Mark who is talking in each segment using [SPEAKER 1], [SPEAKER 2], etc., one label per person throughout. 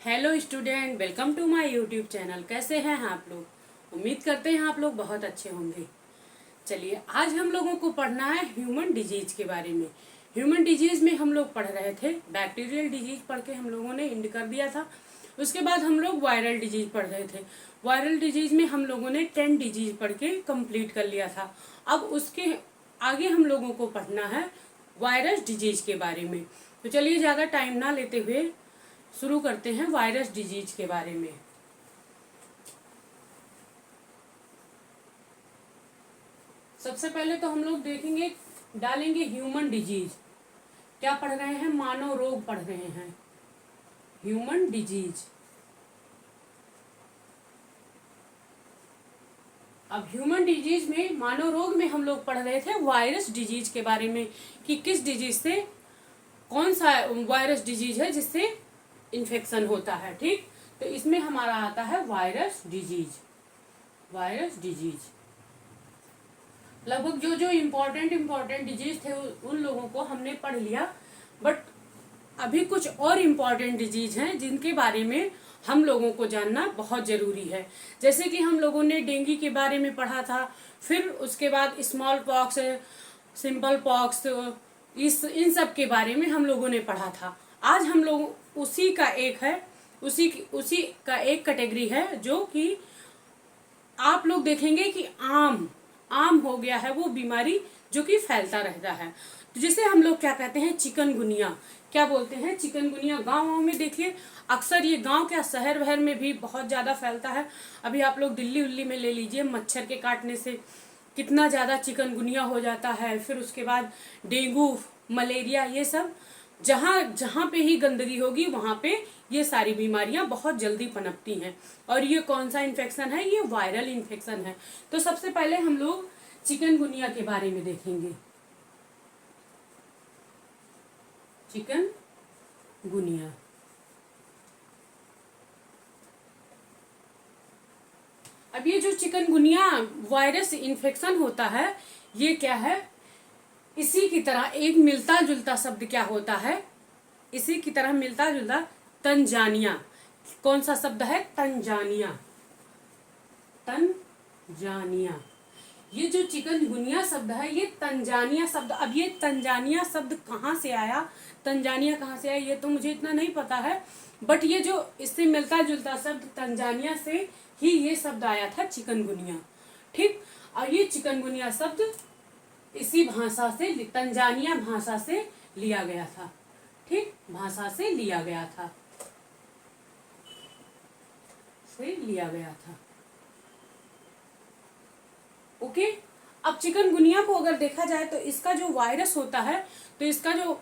[SPEAKER 1] Hello student, welcome to my YouTube channel. कैसे हैं आप लोग? उम्मीद करते हैं आप लोग बहुत अच्छे होंगे। चलिए, आज हम लोगों को पढ़ना है ह्यूमन डिजीज के बारे में। ह्यूमन डिजीज में हम लोग पढ़ रहे थे, बैक्टीरियल डिजीज पढ़ के हम लोगों ने एंड कर दिया था। उसके बाद हम लोग वायरल डिजीज पढ़ रहे थे। वायरल डिजीज में हम लोगों ने 10 डिजीज पढ़ के कंप्लीट कर लिया था। अब उसके आगे हम लोगों को पढ़ना है वायरस डिजीज के बारे में। तो चलिए, ज़्यादा टाइम ना लेते हुए शुरू करते हैं वायरस डिजीज के बारे में। सबसे पहले तो हम लोग देखेंगे, डालेंगे ह्यूमन डिजीज। क्या पढ़ रहे हैं? मानव रोग पढ़ रहे हैं, ह्यूमन डिजीज। अब ह्यूमन डिजीज में, मानव रोग में हम लोग पढ़ रहे थे वायरस डिजीज के बारे में कि किस डिजीज से, कौन सा वायरस डिजीज है जिससे इन्फेक्शन होता है। ठीक, तो इसमें हमारा आता है वायरस डिजीज। वायरस डिजीज लगभग जो जो इम्पोर्टेंट डिजीज थे उन लोगों को हमने पढ़ लिया। बट अभी कुछ और इम्पोर्टेंट डिजीज हैं जिनके बारे में हम लोगों को जानना बहुत जरूरी है। जैसे कि हम लोगों ने डेंगू के बारे में पढ़ा था, फिर उसके बाद स्मॉल पॉक्स, सिंपल पॉक्स, इन सब के बारे में हम लोगों ने पढ़ा था। आज हम लोग उसी का एक कैटेगरी है जो कि आप लोग देखेंगे कि आम हो गया है, वो बीमारी जो कि फैलता रहता है। तो जिसे हम लोग क्या कहते हैं? चिकनगुनिया। क्या बोलते हैं? चिकनगुनिया। गाँव में देखिए, अक्सर ये गांव क्या शहर वहर में भी बहुत ज्यादा फैलता है। अभी आप लोग दिल्ली उल्ली में ले लीजिए, मच्छर के काटने से कितना ज्यादा चिकनगुनिया हो जाता है। फिर उसके बाद डेंगू, मलेरिया, ये सब जहाँ जहाँ पे ही गंदगी होगी वहां पे ये सारी बीमारियां बहुत जल्दी पनपती हैं। और ये कौन सा इन्फेक्शन है? ये वायरल इन्फेक्शन है। तो सबसे पहले हम लोग चिकनगुनिया के बारे में देखेंगे। चिकनगुनिया, अब ये जो चिकनगुनिया वायरस इन्फेक्शन होता है, ये क्या है? इसी की तरह एक मिलता जुलता शब्द क्या होता है? इसी की तरह मिलता जुलता तंजानिया। कौन सा शब्द है? तंजानिया। तंजानिया। ये जो चिकनगुनिया शब्द है, ये तंजानिया शब्द। अब ये तंजानिया शब्द कहाँ से आया, तंजानिया कहाँ से आया, ये तो मुझे इतना नहीं पता है। बट ये जो इससे मिलता जुलता शब्द तंजानिया से ही ये शब्द आया था, चिकनगुनिया। ठीक, और ये चिकनगुनिया शब्द इसी भाषा से, तंजानिया भाषा से लिया गया था। ठीक, भाषा से लिया गया था, ओके। अब चिकनगुनिया को अगर देखा जाए तो इसका जो वायरस होता है, तो इसका जो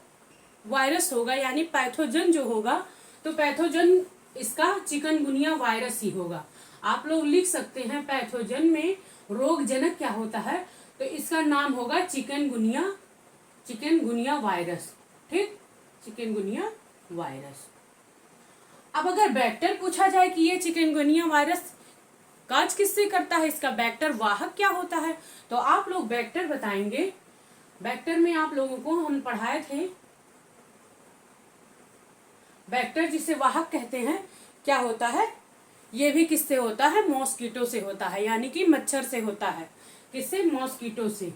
[SPEAKER 1] वायरस होगा यानी पैथोजन जो होगा, तो पैथोजन इसका चिकनगुनिया वायरस ही होगा। आप लोग लिख सकते हैं पैथोजन में रोगजनक क्या होता है, तो इसका नाम होगा चिकनगुनिया वायरस। ठीक, चिकनगुनिया वायरस। अब अगर वेक्टर पूछा जाए कि ये चिकनगुनिया वायरस काज किससे करता है, इसका वेक्टर वाहक क्या होता है, तो आप लोग वेक्टर बताएंगे। वेक्टर में आप लोगों को हम पढ़ाए थे, वेक्टर जिसे वाहक कहते हैं, क्या होता है? ये भी किससे होता है? मॉस्किटो से होता है, यानी कि मच्छर से होता है। किससे? मॉस्किटो से।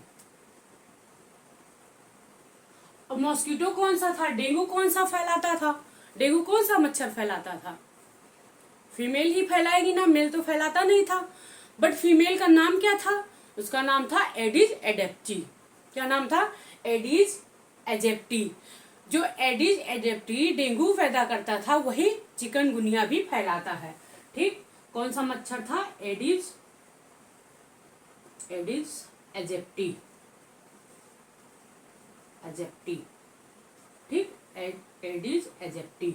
[SPEAKER 1] और मॉस्किटो कौन सा था? डेंगू कौन सा फैलाता था? डेंगू कौन सा मच्छर फैलाता था? फीमेल ही फैलाएगी ना, मेल तो फैलाता नहीं था। बट फीमेल का नाम क्या था? उसका नाम था एडिस एजिप्टी। क्या नाम था? Aedes aegypti. जो एडिस एजिप्टी डेंगू पैदा करता था, वही चिकनगुनिया भी फैलाता है। ठीक, कौन सा मच्छर था? Aedes aegypti. ठीक, एडिस एजिप्टी।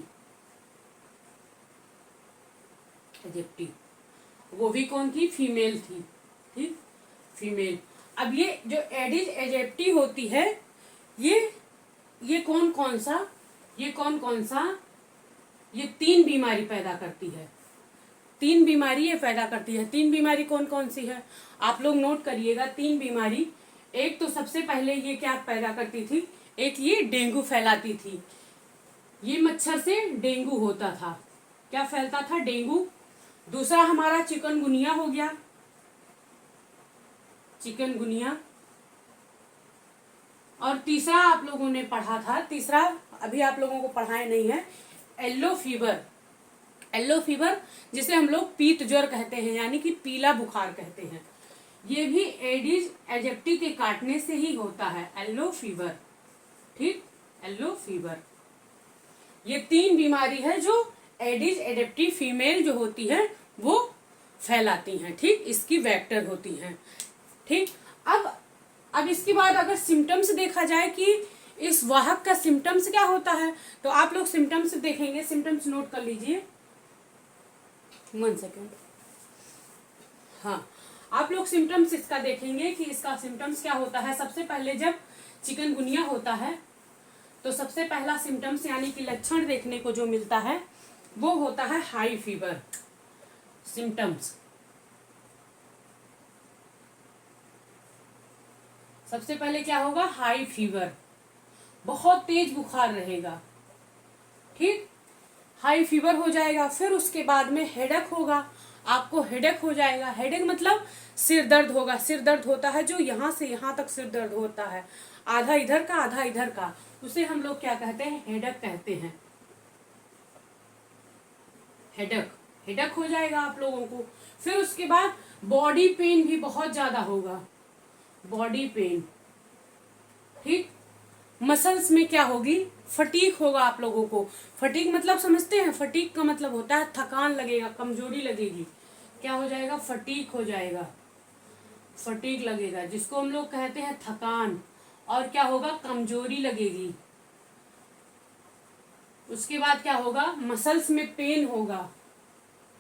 [SPEAKER 1] वो भी कौन थी? फीमेल थी। ठीक, फीमेल। अब ये जो एडिस एजिप्टी होती है, ये कौन कौन सा ये 3 बीमारी पैदा करती है। 3 बीमारी ये पैदा करती है। 3 बीमारी कौन कौन सी है? आप लोग नोट करिएगा। 3 बीमारी, एक तो सबसे पहले ये क्या पैदा करती थी? एक ये डेंगू फैलाती थी। ये मच्छर से डेंगू होता था। क्या फैलता था? डेंगू। दूसरा हमारा चिकनगुनिया हो गया, चिकनगुनिया। और तीसरा आप लोगों ने पढ़ा था, तीसरा अभी आप लोगों को पढ़ाए नहीं है, येलो फीवर। येलो फीवर जिसे हम लोग पीत ज्वर कहते हैं, यानी कि पीला बुखार कहते हैं। ये भी एडिस एजिप्टी के काटने से ही होता है, येलो फीवर। ठीक, येलो फीवर। ये 3 बीमारी है जो एडिस एजिप्टी फीमेल जो होती है वो फैलाती हैं। ठीक, इसकी वेक्टर होती हैं। ठीक, अब इसके बाद अगर सिम्टम्स देखा जाए कि इस वाहक का सिम्टम्स क्या होता है, तो आप लोग सिम्टम्स देखेंगे, सिम्टम्स नोट कर लीजिए। 1 सेकेंड। हाँ, आप लोग सिम्टम्स इसका देखेंगे कि इसका सिम्टम्स क्या होता है। सबसे पहले जब चिकनगुनिया होता है तो सबसे पहला सिम्टम्स यानी कि लक्षण देखने को जो मिलता है वो होता है हाई फीवर। सिम्टम्स सबसे पहले क्या होगा? हाई फीवर, बहुत तेज बुखार रहेगा। ठीक, हाई फीवर हो जाएगा। फिर उसके बाद में हेडेक होगा, आपको हेडेक हो जाएगा। हेडेक मतलब सिर दर्द होगा। सिर दर्द होता है जो यहाँ से यहाँ तक सिर दर्द होता है, आधा इधर का आधा इधर का, उसे हम लोग क्या कहते हैं? हेडेक कहते हैं। हेडेक, हेडेक हो जाएगा आप लोगों को। फिर उसके बाद बॉडी पेन भी बहुत ज्यादा होगा, बॉडी पेन। ठीक, मसल्स में क्या होगी? फटीक होगा आप लोगों को। फटीक मतलब समझते हैं? फटीक का मतलब होता है थकान लगेगा, कमजोरी लगेगी। क्या हो जाएगा? फटीक हो जाएगा, फटीक लगेगा, जिसको हम लोग कहते हैं थकान। और क्या होगा? कमजोरी लगेगी। उसके बाद क्या होगा? मसल्स में पेन होगा,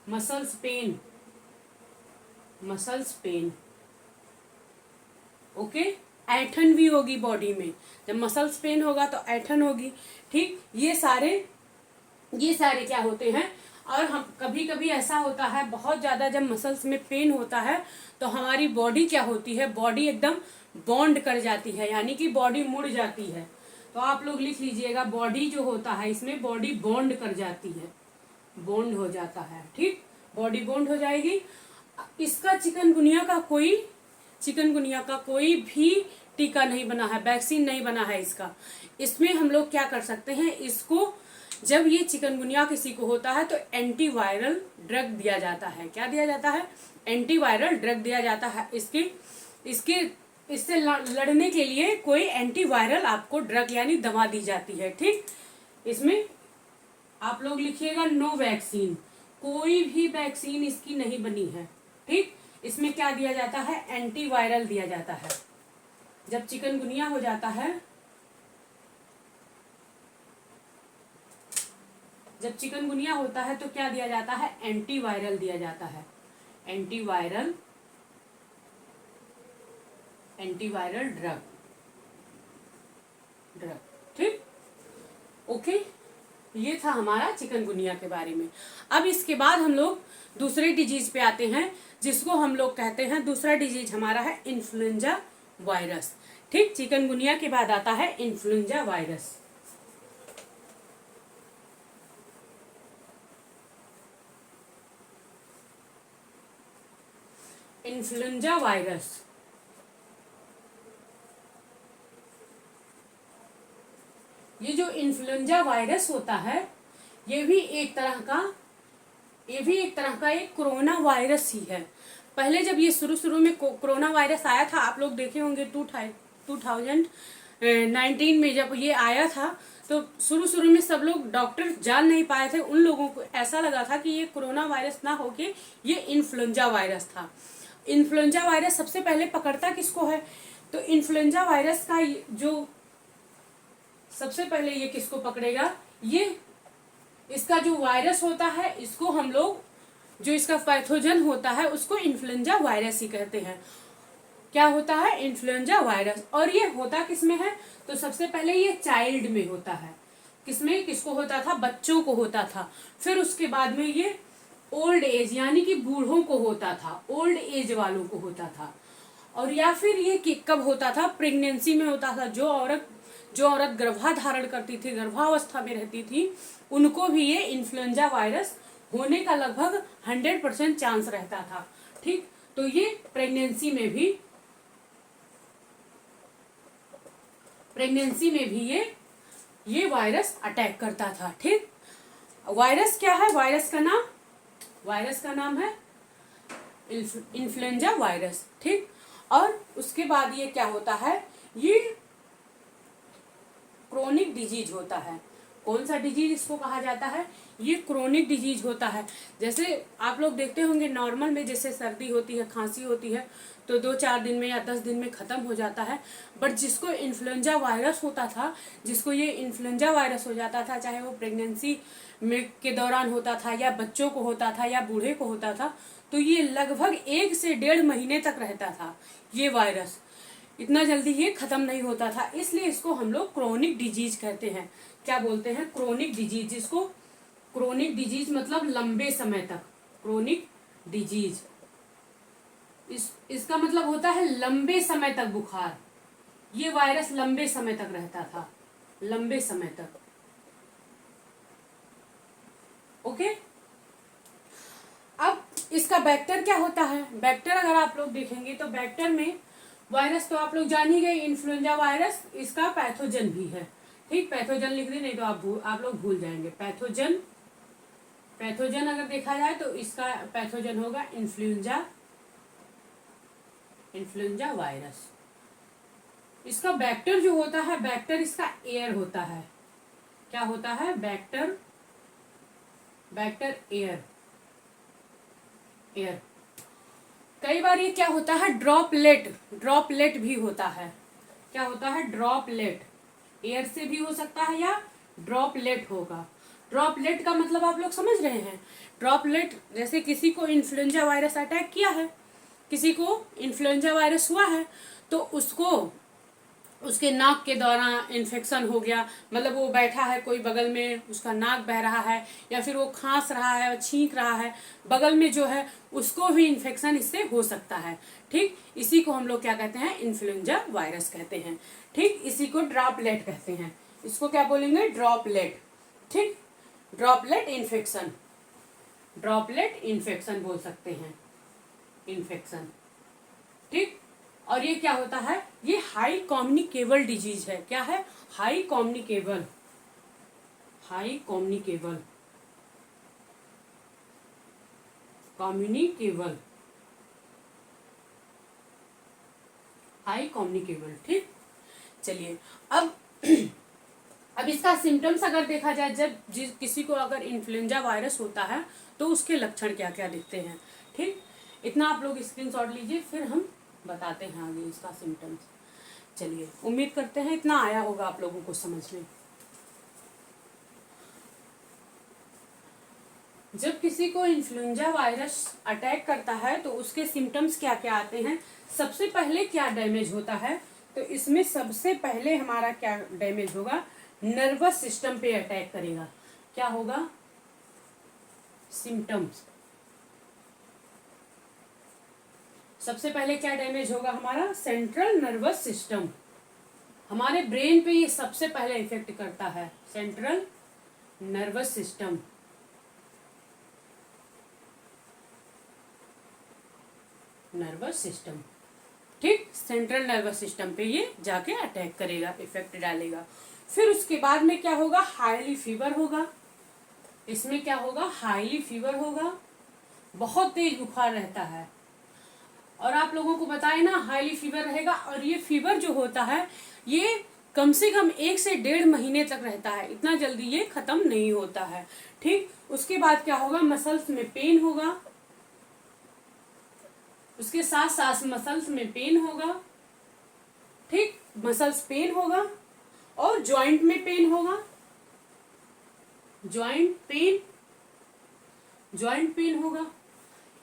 [SPEAKER 1] muscles pain, muscles pain. Okay, ऐठन भी होगी बॉडी में। जब मसल्स पेन होगा तो ऐठन होगी। ठीक, ये सारे क्या होते हैं? और हम कभी कभी ऐसा होता है बहुत ज्यादा जब मसल्स में पेन होता है तो हमारी बॉडी क्या होती है? बॉडी एकदम बॉन्ड कर जाती है, यानी कि बॉडी मुड़ जाती है। तो आप लोग लिख लीजिएगा, बॉडी जो होता है इसमें बॉडी बॉन्ड कर जाती है, बॉन्ड हो जाता है। ठीक, बॉडी बॉन्ड हो जाएगी। इसका चिकनगुनिया का कोई भी टीका नहीं बना है, वैक्सीन नहीं बना है इसका। इसमें हम लोग क्या कर सकते हैं? इसको जब ये चिकनगुनिया किसी को होता है तो एंटीवायरल ड्रग दिया जाता है। क्या दिया जाता है? एंटीवायरल ड्रग दिया जाता है। इससे लड़ने के लिए कोई एंटीवायरल आपको ड्रग यानी दवा दी जाती है। ठीक, इसमें आप लोग लिखिएगा नो वैक्सीन, कोई भी वैक्सीन इसकी नहीं बनी है। ठीक, इसमें क्या दिया जाता है? एंटीवायरल दिया जाता है। जब चिकनगुनिया हो जाता है, जब चिकनगुनिया होता है तो क्या दिया जाता है? एंटीवायरल दिया जाता है, एंटीवायरल ड्रग। ठीक, ओके, ये था हमारा चिकनगुनिया के बारे में। अब इसके बाद हम लोग दूसरे डिजीज पे आते हैं, जिसको हम लोग कहते हैं, दूसरा डिजीज हमारा है इन्फ्लुएंजा वायरस। ठीक, चिकनगुनिया के बाद आता है इन्फ्लुएंजा वायरस। इन्फ्लुएंजा वायरस ये जो इन्फ्लुएंजा वायरस होता है ये भी एक तरह का एक कोरोना वायरस ही है। पहले जब ये शुरू में कोरोना वायरस आया था, आप लोग देखे होंगे 2019 में जब ये आया था तो शुरू में सब लोग डॉक्टर जान नहीं पाए थे। उन लोगों को ऐसा लगा था कि ये कोरोना वायरस ना होके ये इन्फ्लुएंजा वायरस था। इन्फ्लुएंजा वायरस सबसे पहले पकड़ता किसको है? तो इन्फ्लुएंजा वायरस का जो सबसे पहले ये किसको पकड़ेगा? ये इसका जो वायरस होता है इसको हम लोग, जो इसका पैथोजन होता है उसको इन्फ्लुएंजा वायरस ही कहते हैं। क्या होता है? Influenza virus. और ये होता किसमें है? तो सबसे पहले ये चाइल्ड में होता है। किसमें? किसको होता था? बच्चों को होता था। फिर उसके बाद में ये ओल्ड एज यानी कि बूढ़ों को होता था, ओल्ड एज वालों को होता था। और या फिर ये कब होता था? प्रेगनेंसी में होता था। जो औरत गर्भाधारण करती थी, गर्भावस्था में रहती थी, उनको भी ये इन्फ्लुएंजा वायरस होने का लगभग 100% चांस रहता था। ठीक, तो ये प्रेगनेंसी में भी ये वायरस अटैक करता था। ठीक, वायरस क्या है? वायरस का नाम है इन्फ्लुएंजा वायरस। ठीक, और उसके बाद ये क्या होता है? ये क्रोनिक डिजीज होता है। कौन सा डिजीज इसको कहा जाता है? ये क्रोनिक डिजीज होता है। जैसे आप लोग देखते होंगे नॉर्मल में जैसे सर्दी होती है, खांसी होती है, तो 2-4 दिन में या 10 दिन में खत्म हो जाता है। बट जिसको इन्फ्लुएंजा वायरस होता था, जिसको ये इन्फ्लुएंजा वायरस हो जाता था, चाहे वो प्रेगनेंसी में के दौरान होता था या बच्चों को होता था या बूढ़े को होता था, तो ये लगभग 1 से 1.5 महीने तक रहता था ये वायरस। इतना जल्दी ये खत्म नहीं होता था, इसलिए इसको हम लोग क्रोनिक डिजीज कहते हैं। क्या बोलते हैं? Chronic disease. जिसको क्रोनिक डिजीज मतलब लंबे समय तक, क्रोनिक डिजीज इसका मतलब होता है लंबे समय तक बुखार। ये वायरस लंबे समय तक रहता था, लंबे समय तक। ओके, अब इसका वेक्टर क्या होता है? वेक्टर अगर आप लोग देखेंगे तो वेक्टर में वायरस तो आप लोग जान ही गए, इन्फ्लुएंजा वायरस, इसका पैथोजन भी है। ठीक, पैथोजन लिख दी, नहीं तो आप लोग भूल जाएंगे। पैथोजन अगर देखा जाए तो इसका पैथोजन होगा इन्फ्लुएंजा वायरस। इसका वेक्टर जो होता है, वेक्टर इसका एयर होता है। क्या होता है? Vector air. कई बार ये क्या होता है? ड्रॉपलेट भी होता है। क्या होता है? ड्रॉपलेट। एयर से भी हो सकता है या ड्रॉपलेट होगा। ड्रॉपलेट का मतलब आप लोग समझ रहे हैं? ड्रॉपलेट, जैसे किसी को इन्फ्लुएंजा वायरस अटैक किया है, किसी को इन्फ्लुएंजा वायरस हुआ है, तो उसको उसके नाक के दौरान इन्फेक्शन हो गया, मतलब वो बैठा है कोई बगल में, उसका नाक बह रहा है, या फिर वो खांस रहा है, छींक रहा है, बगल में जो है उसको भी इन्फेक्शन इससे हो सकता है। ठीक, इसी को हम लोग क्या कहते हैं? इन्फ्लुएंजा वायरस कहते हैं। ठीक, इसी को ड्रॉपलेट कहते हैं। इसको क्या बोलेंगे? ड्रॉपलेट। ठीक, ड्रॉपलेट इन्फेक्शन बोल सकते हैं, इन्फेक्शन। ठीक, और ये क्या होता है? ये हाई कम्युनिकेबल डिजीज है। क्या है? High communicable high communicable. ठीक, चलिए अब इसका सिम्टम्स अगर देखा जाए, जब किसी को अगर इन्फ्लुएंजा वायरस होता है तो उसके लक्षण क्या क्या दिखते हैं। ठीक, इतना आप लोग स्क्रीनशॉट लीजिए, फिर हम बताते हैं आगे इसका सिम्टम्स। चलिए, उम्मीद करते हैं इतना आया होगा आप लोगों को समझ में। जब किसी को इन्फ्लुएंजा वायरस अटैक करता है तो उसके सिम्टम्स क्या क्या आते हैं? सबसे पहले क्या डैमेज होता है? तो इसमें सबसे पहले हमारा क्या डैमेज होगा? नर्वस सिस्टम पे अटैक करेगा। क्या होगा? सिम्टम्स। सबसे पहले क्या डैमेज होगा? हमारा सेंट्रल नर्वस सिस्टम। हमारे ब्रेन पे ये सबसे पहले इफेक्ट करता है, सेंट्रल नर्वस सिस्टम। ठीक, सेंट्रल नर्वस सिस्टम पे ये जाके अटैक करेगा, इफेक्ट डालेगा। फिर उसके बाद में क्या होगा? हाईली फीवर होगा। इसमें क्या होगा? हाईली फीवर होगा, बहुत तेज बुखार रहता है। और आप लोगों को बताए ना, हाईली फीवर रहेगा, और ये फीवर जो होता है ये कम से कम 1 से 1.5 महीने तक रहता है, इतना जल्दी ये खत्म नहीं होता है। ठीक, उसके बाद क्या होगा? मसल्स में पेन होगा, उसके साथ साथ मसल्स में पेन होगा। ठीक, मसल्स पेन होगा, और जॉइंट में पेन होगा, जॉइंट पेन होगा।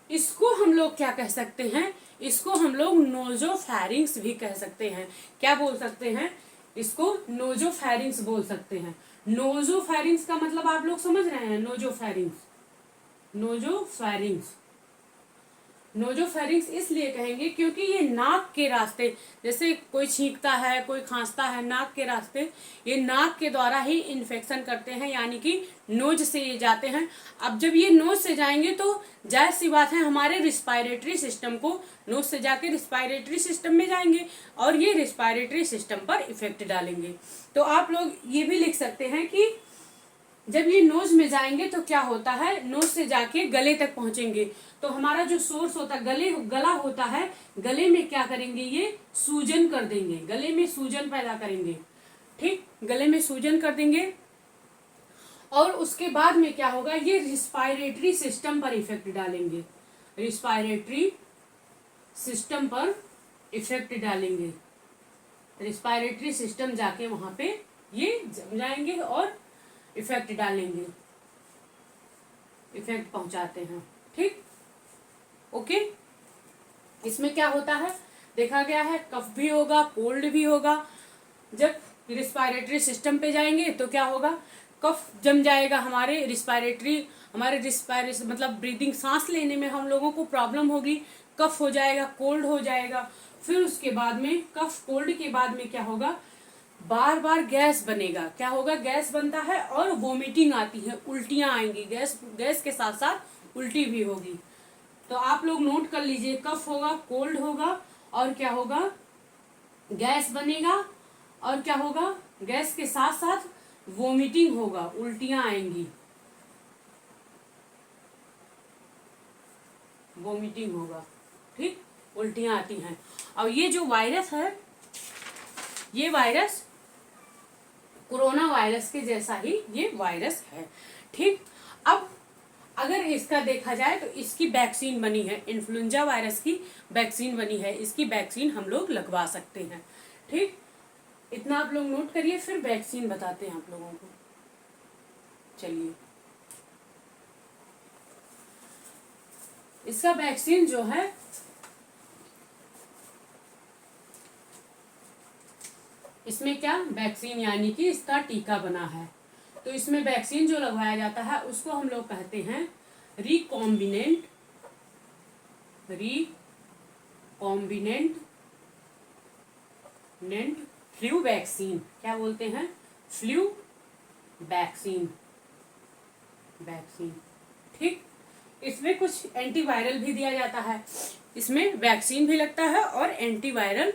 [SPEAKER 1] इसको हम लोग क्या कह सकते हैं? इसको हम लोग नोजोफैरिंक्स भी कह सकते हैं। क्या बोल सकते हैं? इसको नोजोफैरिंक्स बोल सकते हैं। नोजोफैरिंक्स का मतलब आप लोग समझ रहे हैं? नोजोफैरिंक्स नोजोफेरिंक्स इसलिए कहेंगे क्योंकि ये नाक के रास्ते, जैसे कोई छींकता है, कोई खांसता है, नाक के रास्ते, ये नाक के द्वारा ही इन्फेक्शन करते हैं, यानी कि नोज से ये जाते हैं। अब जब ये नोज से जाएंगे तो जाहिर सी बात है हमारे रिस्पायरेटरी सिस्टम को, नोज से जाके रिस्पायरेटरी सिस्टम में जाएंगे और ये रिस्पायरेटरी सिस्टम पर इफेक्ट डालेंगे। तो आप लोग ये भी लिख सकते हैं कि जब ये नोज में जाएंगे तो क्या होता है, नोज से जाके गले तक पहुंचेंगे तो हमारा जो सोर्स होता है गला होता है, गले में क्या करेंगे, ये सूजन कर देंगे, गले में सूजन पैदा करेंगे। ठीक, गले में सूजन कर देंगे और उसके बाद में क्या होगा, ये रिस्पायरेटरी सिस्टम पर इफेक्ट डालेंगे, रिस्पायरेटरी सिस्टम पर इफेक्ट डालेंगे। रिस्पायरेटरी सिस्टम जाके वहां पे ये जम जाएंगे और इफेक्ट डालेंगे, इफेक्ट पहुंचाते हैं। ठीक, ओके। इसमें क्या होता है, देखा गया है कफ भी होगा, कोल्ड भी होगा। जब रिस्पायरेटरी सिस्टम पे जाएंगे तो क्या होगा, कफ जम जाएगा, हमारे रिस्पायरेटरी मतलब ब्रीदिंग, सांस लेने में हम लोगों को प्रॉब्लम होगी, कफ हो जाएगा, कोल्ड हो जाएगा। फिर उसके बाद में कफ कोल्ड के बाद में क्या होगा, बार बार गैस बनेगा, क्या होगा, गैस बनता है और वोमिटिंग आती है, उल्टियां आएंगी, गैस के साथ साथ उल्टी भी होगी। तो आप लोग नोट कर लीजिए, कफ होगा, कोल्ड होगा और क्या होगा, गैस बनेगा और क्या होगा, गैस के साथ साथ वोमिटिंग होगा, उल्टियां आएंगी, वोमिटिंग होगा। ठीक, उल्टियां आती हैं। और ये जो वायरस है, ये वायरस कोरोना वायरस के जैसा ही ये वायरस है। ठीक, अब अगर इसका देखा जाए तो इसकी वैक्सीन बनी है, इन्फ्लुएंजा वायरस की वैक्सीन बनी है, इसकी वैक्सीन हम लोग लगवा सकते हैं। ठीक, इतना आप लोग नोट करिए, फिर वैक्सीन बताते हैं आप लोगों को। चलिए, इसका वैक्सीन जो है, इसमें क्या वैक्सीन यानी कि इसका टीका बना है, तो इसमें वैक्सीन जो लगवाया जाता है उसको हम लोग कहते हैं रिकॉम्बिनेंट फ्लू वैक्सीन। क्या बोलते हैं, फ्लू वैक्सीन। ठीक, इसमें कुछ एंटीवायरल भी दिया जाता है, इसमें वैक्सीन भी लगता है और एंटीवायरल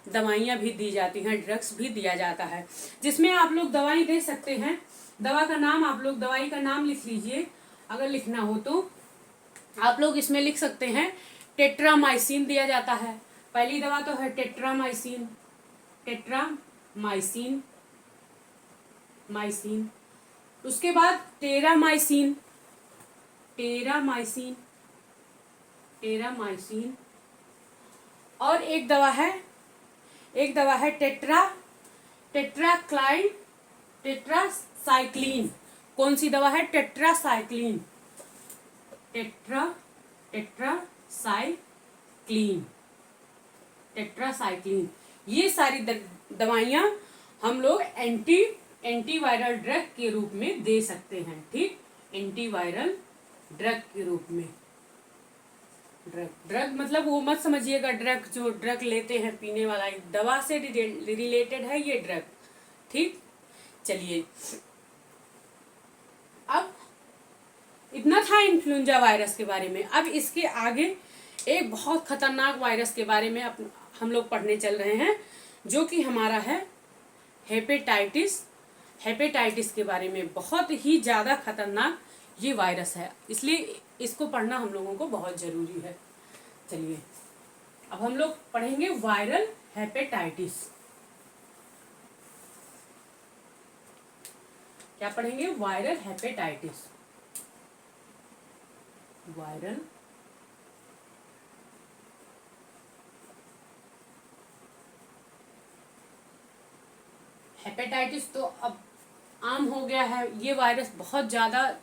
[SPEAKER 1] दवाइयाँ भी दी जाती हैं, ड्रग्स भी दिया जाता है, जिसमें आप लोग दवाई दे सकते हैं। दवा का नाम आप लोग दवाई का नाम लिख लीजिए, अगर लिखना हो तो आप लोग इसमें लिख सकते हैं टेट्रामाइसिन दिया जाता है। पहली दवा तो है टेट्रामाइसिन, उसके बाद टेरामाइसिन, और एक दवा है टेट्रासाइक्लिन। कौन सी दवा है, टेट्रासाइक्लिन। ये सारी दवाइयां हम लोग एंटीवायरल ड्रग के रूप में दे सकते हैं। ठीक, एंटीवायरल ड्रग के रूप में। ड्रग मतलब वो मत समझिएगा ड्रग जो ड्रग लेते हैं पीने वाला, दवा से रिलेटेड है ये ड्रग। ठीक, चलिए, अब इतना था इन्फ्लुएंजा वायरस के बारे में। अब इसके आगे एक बहुत खतरनाक वायरस के बारे में हम लोग पढ़ने चल रहे हैं, जो कि हमारा है हेपेटाइटिस के बारे में। बहुत ही ज्यादा खतरनाक ये वायरस है, इसलिए इसको पढ़ना हम लोगों को बहुत जरूरी है। चलिए, अब हम लोग पढ़ेंगे वायरल हेपेटाइटिस। क्या पढ़ेंगे, वायरल हेपेटाइटिस। वायरल हेपेटाइटिस तो अब आम हो गया है। ये वायरस बहुत ज़्यादा,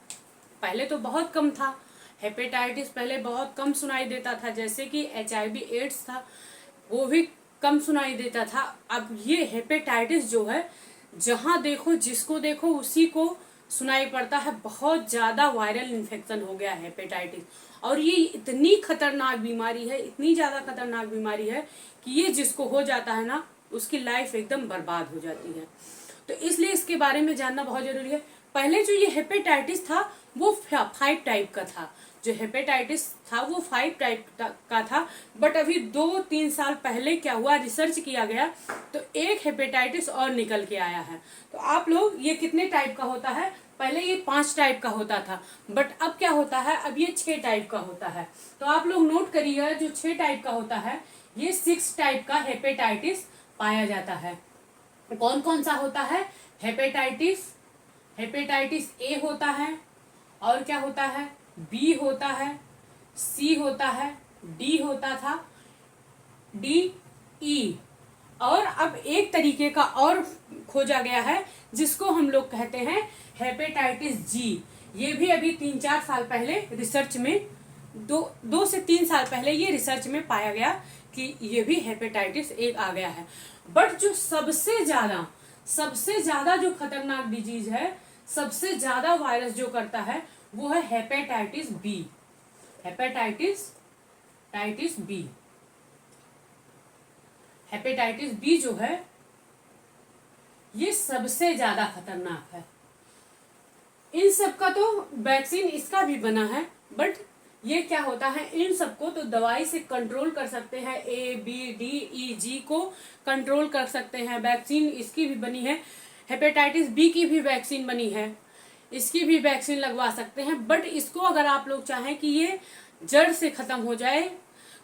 [SPEAKER 1] पहले तो बहुत कम था। हेपेटाइटिस पहले बहुत कम सुनाई देता था, जैसे कि HIV एड्स था, वो भी कम सुनाई देता था। अब ये हेपेटाइटिस जो है, जहाँ देखो जिसको देखो उसी को सुनाई पड़ता है बहुत ज्यादा वायरल इन्फेक्शन हो गया है हेपेटाइटिस। और ये इतनी खतरनाक बीमारी है, इतनी ज्यादा खतरनाक बीमारी है कि ये जिसको हो जाता है ना उसकी लाइफ एकदम बर्बाद हो जाती है। तो इसलिए इसके बारे में जानना बहुत जरूरी है। पहले जो ये हेपेटाइटिस था वो 5 टाइप का था, जो हेपेटाइटिस था वो 5 टाइप का था। बट अभी 2-3 साल पहले क्या हुआ, रिसर्च किया गया तो एक हेपेटाइटिस और निकल के आया है। तो आप लोग ये कितने टाइप का होता है, पहले ये 5 टाइप का होता था, बट अब क्या होता है, अब ये 6 टाइप का होता है। तो आप लोग नोट करिएगा, जो 6 टाइप का होता है ये 6 टाइप का हेपेटाइटिस पाया जाता है। कौन कौन सा होता है, हेपेटाइटिस ए होता है, और क्या होता है, बी होता है, सी होता है, डी होता था, डी, ई। और अब एक तरीके का और खोजा गया है जिसको हम लोग कहते हैं हेपेटाइटिस जी। ये भी अभी 3-4 साल पहले रिसर्च में, 2 से 3 साल पहले ये रिसर्च में पाया गया कि ये भी हेपेटाइटिस एक आ गया है। बट जो सबसे ज्यादा जो खतरनाक डिजीज है, सबसे ज्यादा वायरस जो करता है वो है हेपेटाइटिस बी। हेपेटाइटिस बी जो है ये सबसे ज्यादा खतरनाक है। इन सब का तो वैक्सीन इसका भी बना है, बट ये क्या होता है, इन सबको तो दवाई से कंट्रोल कर सकते हैं, ए बी डी ई जी को कंट्रोल कर सकते हैं। वैक्सीन इसकी भी बनी है, हेपेटाइटिस बी की भी वैक्सीन बनी है, इसकी भी वैक्सीन लगवा सकते हैं। बट इसको अगर आप लोग चाहें कि ये जड़ से खत्म हो जाए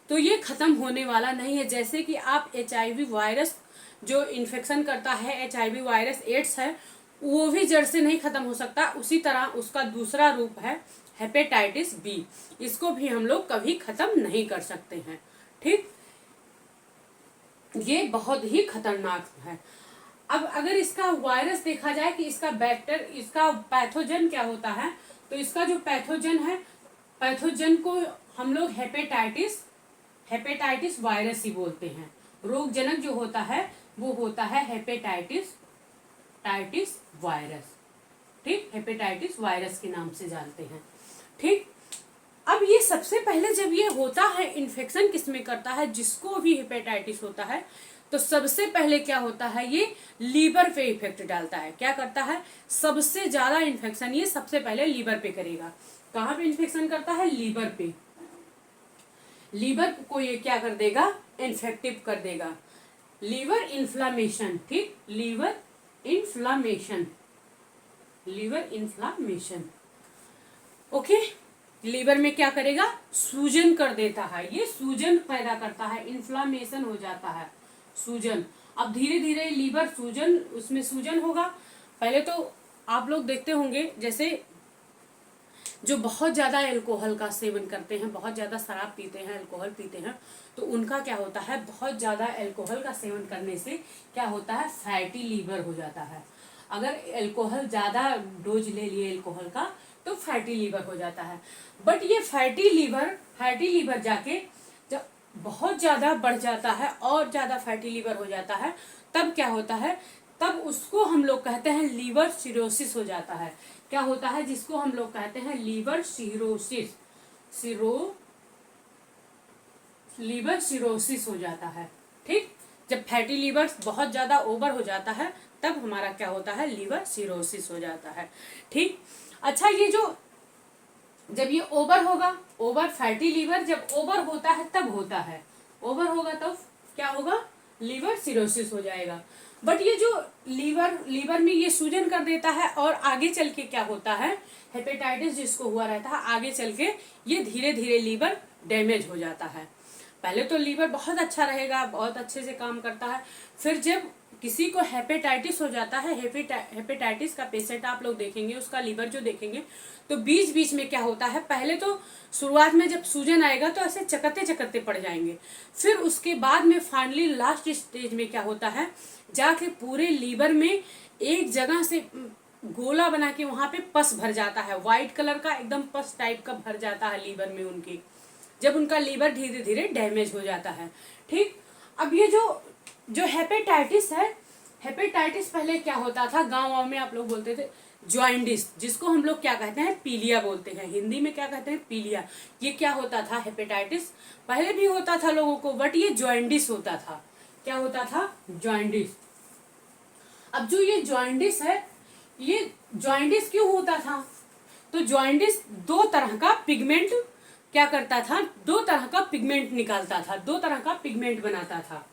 [SPEAKER 1] तो ये खत्म होने वाला नहीं है। जैसे कि आप HIV वायरस जो इन्फेक्शन करता है, HIV वायरस एड्स है, वो भी जड़ से नहीं खत्म हो सकता, उसी तरह उसका दूसरा रूप है हेपेटाइटिस बी। इसको भी हम लोग कभी खत्म नहीं कर सकते हैं। ठीक, ये बहुत ही खतरनाक है। अब अगर इसका वायरस देखा जाए कि इसका इसका पैथोजन क्या होता है, तो इसका जो पैथोजन है, पैथोजन को हम लोग हेपेटाइटिस वायरस ही बोलते हैं। रोगजनक जो होता है वो होता है हेपेटाइटिस वायरस। ठीक, हेपेटाइटिस वायरस के नाम से जानते हैं। ठीक, अब ये सबसे पहले जब ये होता है, इन्फेक्शन किसमें करता है, जिसको भी हेपेटाइटिस होता है तो सबसे पहले क्या होता है, ये लीवर पे इफेक्ट डालता है। क्या करता है, सबसे ज्यादा इन्फेक्शन ये सबसे पहले लीवर पे करेगा। कहाँ पे इन्फेक्शन करता है, लीवर पे। लीवर को ये क्या कर देगा, इन्फेक्टिव कर देगा। Liver inflammation. ठीक, लीवर इन्फ्लामेशन। ओके, लीवर में क्या करेगा, सूजन कर देता है, ये सूजन पैदा करता है, इन्फ्लामेशन हो जाता है, सूजन। अब धीरे धीरे लीवर उसमें सूजन होगा। पहले तो आप लोग देखते होंगे, जैसे जो बहुत ज्यादा अल्कोहल का सेवन करते हैं, बहुत ज्यादा शराब पीते हैं, अल्कोहल पीते हैं, तो उनका क्या होता है, बहुत ज्यादा अल्कोहल का सेवन करने से क्या होता है, फैटी लीवर हो जाता है। अगर अल्कोहल ज्यादा डोज ले लिए अल्कोहल का तो फैटी लीवर हो जाता है। बट ये फैटी लीवर जाके जब बहुत ज्यादा बढ़ जाता है और ज्यादा फैटी लीवर हो जाता है, तब क्या होता है, तब उसको हम लोग कहते हैं लीवर सिरोसिस हो जाता है। क्या होता है, जिसको हम लोग कहते हैं लीवर सिरोसिस हो जाता है। ठीक, जब फैटी लीवर बहुत ज्यादा ओवर हो जाता है तब हमारा क्या होता है, लीवर सिरोसिस हो जाता है। ठीक, अच्छा, ये जो जब ये ओवर फैटी लीवर जब ओवर होता है तब होता है, ओवर होगा तब क्या होगा, लीवर सिरोसिस हो जाएगा। बट ये जो लीवर में ये सूजन कर देता है और आगे चल के क्या होता है, हेपेटाइटिस जिसको हुआ रहता है, आगे चल के ये धीरे धीरे लीवर डैमेज हो जाता है। पहले तो लीवर बहुत अच्छा रहेगा, बहुत अच्छे से काम करता है, फिर जब किसी को हेपेटाइटिस हो जाता है, हेपेटाइटिस का पेशेंट आप लोग देखेंगे, उसका लीवर जो देखेंगे तो बीच बीच में क्या होता है, पहले तो शुरुआत में जब सूजन आएगा तो ऐसे चकत्ते पड़ जाएंगे, फिर उसके बाद में फाइनली लास्ट स्टेज में क्या होता है, जाके पूरे लीवर में एक जगह से गोला बना के वहां पे पस भर जाता है, व्हाइट कलर का एकदम पस टाइप का भर जाता है लीवर में उनकी, जब उनका लीवर धीरे धीरे डैमेज हो जाता है। ठीक, अब ये जो हेपेटाइटिस है, हेपेटाइटिस पहले क्या होता था, गाँव में आप लोग बोलते थे जॉइंडिस, जिसको हम लोग क्या कहते हैं, पीलिया बोलते हैं, हिंदी में क्या कहते हैं, पीलिया। ये क्या होता था, हेपेटाइटिस पहले भी होता था लोगों को, बट ये जॉइंडिस होता था। क्या होता था, जॉइंडिस। अब जो ये जॉइंडिस है, ये जॉइंडिस क्यों होता था, तो जॉइंडिस दो तरह का पिगमेंट क्या करता था, दो तरह का पिगमेंट निकालता था, दो तरह का पिगमेंट बनाता था।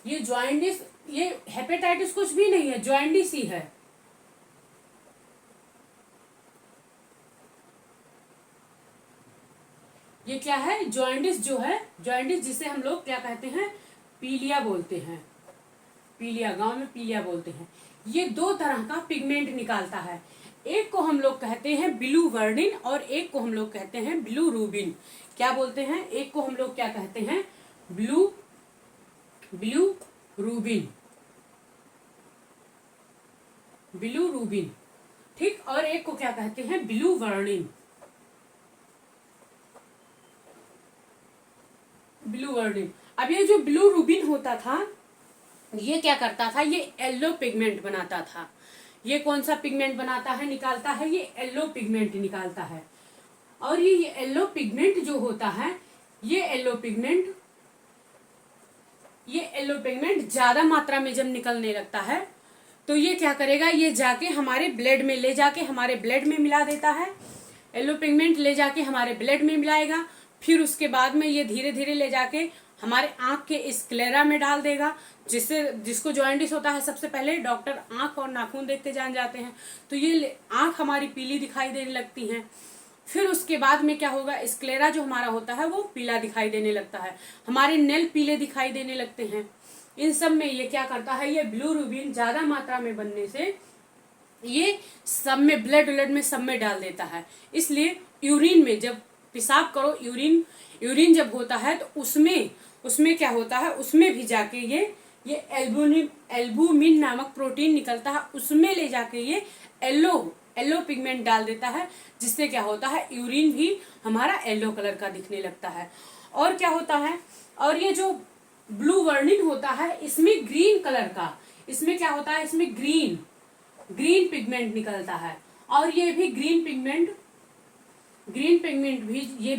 [SPEAKER 1] ये जॉइंडिस, ये हेपेटाइटिस कुछ भी नहीं है, जॉइंडिस ही है। ये क्या है, जॉइंडिस जो है, जॉइंडिस जिसे हम लोग क्या कहते हैं, पीलिया बोलते हैं, पीलिया, गांव में पीलिया बोलते हैं। ये दो तरह का पिगमेंट निकालता है, एक को हम लोग कहते हैं ब्लू वर्निन और एक को हम लोग कहते हैं ब्लू रूबिन। क्या बोलते हैं, एक को हम लोग क्या कहते हैं, ब्लू रूबिन, ब्लू रूबिन, ठीक, और एक को क्या कहते हैं, ब्लू वर्निन, ब्लू वर्निन। अब ये जो ब्लू रूबिन होता था, ये क्या करता था, ये येलो पिगमेंट बनाता था। ये कौन सा पिगमेंट बनाता है, निकालता है, ये येलो पिगमेंट निकालता है। और ये येलो पिगमेंट जो होता है, ये येलो पिगमेंट ज्यादा मात्रा में जब निकलने लगता है, तो ये क्या करेगा, ये जाके हमारे ब्लड में ले जाके हमारे ब्लड में मिला देता है। येलो पिगमेंट ले जाके हमारे ब्लड में मिलाएगा, फिर उसके बाद में ये धीरे धीरे ले जाके हमारे आंख के स्क्लेरा में डाल देगा, जिसको जॉइंडिस होता है, सबसे पहले डॉक्टर आंख और नाखून देखते जान जाते हैं, तो ये आंख हमारी पीली दिखाई देने लगती है। फिर उसके बाद में क्या होगा, स्क्लेरा जो हमारा होता है वो पीला दिखाई देने लगता है, हमारे नेल पीले दिखाई देने लगते हैं। इन सब में ये क्या करता है, ये ब्लू रूबिन ज्यादा मात्रा में बनने से ये सब में, ब्लड में सब में डाल देता है। इसलिए यूरिन में जब पेशाब करो, यूरिन जब होता है, तो उसमें क्या होता है, उसमें भी जाके ये एल्बुमिन नामक प्रोटीन निकलता है, उसमें ले जाके ये येलो पिगमेंट डाल देता है, जिससे क्या होता है, यूरिन भी हमारा येलो कलर का दिखने लगता है। और क्या होता है, और ये जो ब्लू वर्निन होता है, इसमें ग्रीन कलर का, इसमें क्या होता है, इसमें ग्रीन पिगमेंट निकलता है। और ये भी ग्रीन पिगमेंट भी ये